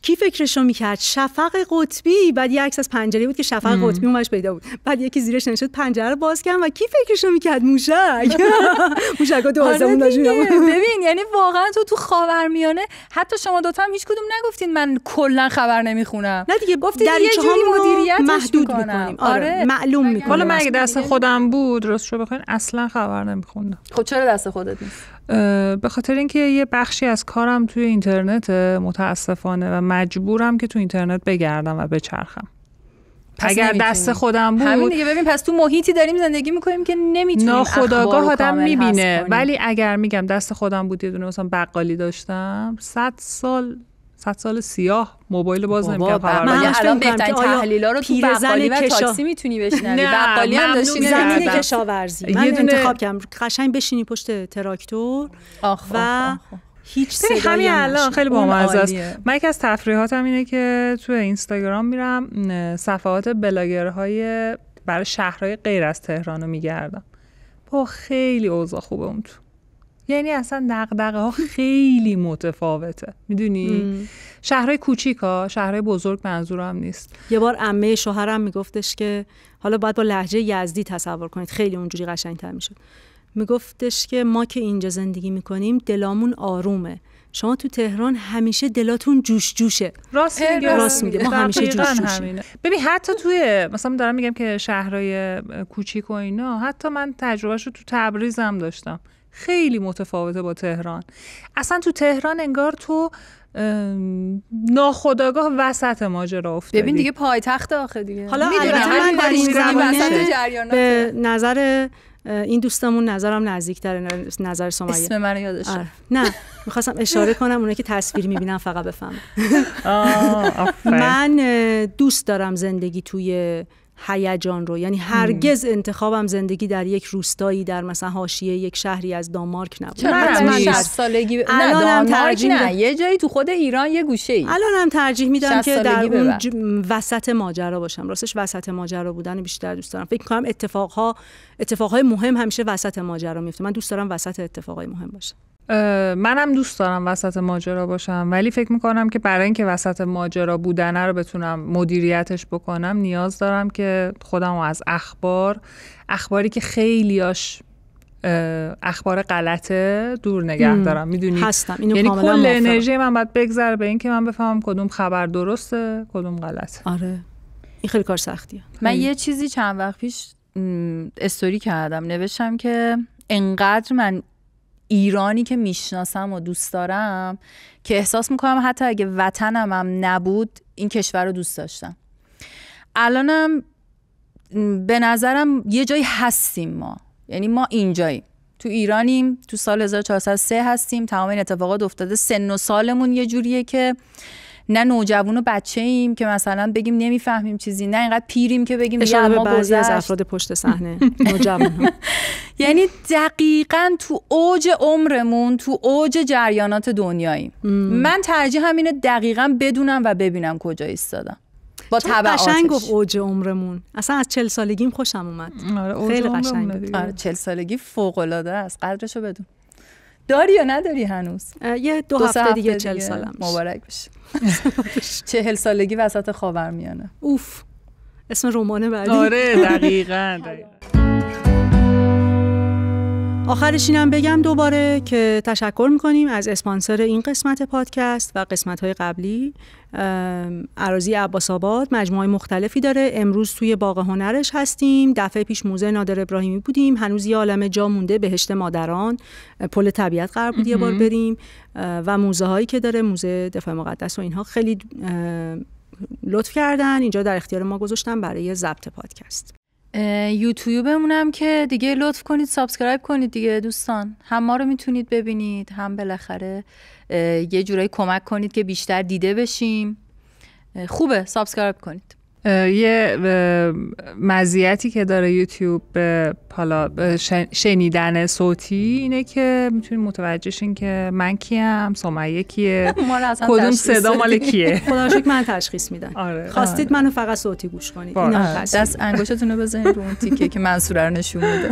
کی فکرشو میکرد؟ شفق قطبی. بعد یه عکس از پنجره بود که شفق قطبی اونش پیدا بود، بعد یکی زیرش نوشته پنجره رو باز کردم و کی فکرشو میکرد؟ موشک. موشکا تو آسمون داشتن. ببین یعنی واقعا تو خاورمیانه حتی شما دوتا هم هیچ کدوم نگفتین من کلا خبر نمیخونم. نه دیگه گفتید یه جوری مدیریتش محدود میکنیم. آره معلوم میکنیم. حالا من اگه دست خودم بود راستشو بخواین اصلا خبر نمیخوندم. خب چرا دست خودت نیست؟ به خاطر اینکه یه بخشی از کارم توی اینترنت متاسفانه و مجبورم که تو اینترنت بگردم و بچرخم. اگر دست خودم بود همین دیگه. ببین پس تو محیطی داریم زندگی میکنیم که نمیتونیم ناخودآگاه آدم میبینه، ولی اگر میگم دست خودم بود یه دونه مثلا بقالی داشتم 100 سال سیاه موبایل باز نمی‌کردم. الان بهترین تحلیل‌ها رو تو بقالی و تاکسی میتونی بشنوی. بقالی هم داشتی زمین کشاورزی من انتخاب کردم قشنگ بشینی پشت تراکتور و هیچ صدایی همین الان خیلی بامزه است. من یکی از تفریحاتم اینه که تو اینستاگرام میرم صفحات بلاگرهای برای شهرهای غیر از تهران رو میگردم. با خیلی اوضاع خوبه اون تو، یعنی اصلا دغدغه ها خیلی متفاوته، میدونی؟ شهرهای کوچیکا، شهرهای بزرگ منظورم نیست. یه بار عمه شوهرم میگفتش که حالا باید با لهجه یزدی تصور کنید، خیلی اونجوری قشنگ‌تر میشد. میگفتش که ما که اینجا زندگی میکنیم دلامون آرومه، شما تو تهران همیشه دلاتون جوش جوشه. راست میگه ما همیشه جوش جوشیم. ببین حتی توی مثلا دارم میگم که شهرهای کوچیک و اینا، حتی من تجربهشو تو تبریزم داشتم، خیلی متفاوته با تهران. اصلا تو تهران انگار تو ناخودآگاه وسط ماجرا افتادی. ببین دیگه پایتخت آخه دیگه. حالا من در این زمینه به نظر این دوستمون نظرم نزدیک‌تره، نظر سمیه. اسم منو یادش نه می‌خواستم اشاره کنم اونایی که تصویر می‌بینن فقط بفهمن. من دوست دارم زندگی توی هیجان رو، یعنی هرگز انتخابم زندگی در یک روستایی در مثلا حاشیه یک شهری از دانمارک نبود. من 60 سالگی نه دانمارک نه، یه جایی تو خود ایران یه گوشه‌ای. الانم ترجیح میدم که در اون وسط ماجرا باشم. راستش وسط ماجرا بودن بیشتر دوست دارم. فکر می‌کنم اتفاقهای مهم همیشه وسط ماجرا میفته. من دوست دارم وسط اتفاقای مهم باشم. منم دوست دارم وسط ماجرا باشم، ولی فکر میکنم که برای اینکه وسط ماجرا بودن رو بتونم مدیریتش بکنم نیاز دارم که خودم رو از اخباری که خیلیاش اخبار غلطه دور نگه دارم. میدونی هستم اینو یعنی کاملا کل انرژی من باید بگذره به اینکه من بفهمم کدوم خبر درسته کدوم غلطه. آره این خیلی کار سختیه. من یه چیزی چند وقت پیش استوری کردم، نوشتم که انقدر من ایرانی که میشناسم و دوست دارم که احساس میکنم حتی اگه وطنم هم نبود این کشور رو دوست داشتم. الانم به نظرم یه جایی هستیم ما، یعنی ما اینجاییم تو ایرانیم، تو سال 1403 هستیم، تمام این اتفاقات افتاده، سن و سالمون یه جوریه که نه نوجوان و بچه ایم که مثلا بگیم نمیفهمیم چیزی، نه اینقدر پیریم که بگیم دیگه ما بعضی از افراد پشت صحنه نوجوان. یعنی دقیقاً تو اوج عمرمون، تو اوج جریانات دنیاییم. من ترجیح همینه دقیقاً بدونم و ببینم کجا ایستادم با تبعاتش. قشنگ گفت اوج عمرمون. اصلا از 40 سالگیم خوشم اومد. خیلی قشنگ. آره 40 سالگی فوق‌العاده است، قدرشو بدون. داری یا نداری هنوز؟ یه 2 هفته دیگه 40 سالم. مبارک بشه. 40 سالگی وسط خاورمیانه. اوف. اسم رمان بعدی. آره دقیقاً. آخرش اینم بگم دوباره که تشکر میکنیم از اسپانسر این قسمت پادکست و قسمت‌های قبلی. اراضی عباس‌آباد مجموعه مختلفی داره. امروز توی باغ هنرش هستیم. دفعه پیش موزه نادر ابراهیمی بودیم. هنوز یه عالمه جا مونده. بهشت مادران، پل طبیعت قرار بود یه بار بریم و موزه هایی که داره، موزه دفاع مقدس و اینها خیلی لطف کردن اینجا در اختیار ما گذاشتن برای ضبط پادکست. یوتیوبمونم که دیگه لطف کنید سابسکرایب کنید دیگه دوستان، هم ما رو میتونید ببینید، هم بالاخره یه جورایی کمک کنید که بیشتر دیده بشیم. خوبه سابسکرایب کنید. یه مزیتی که داره یوتیوب حالا شنیدن صوتی اینه که میتونید متوجه شین که من کیم، سمیه کیه، کدوم صدا مال کیه. خدا رو شکر من تشخیص میدم. آره. خواستید منو فقط صوتی گوش کنید. اینا دست انگشتتون رو بزنید رو اون تیکه که منصوره رو نشون میده.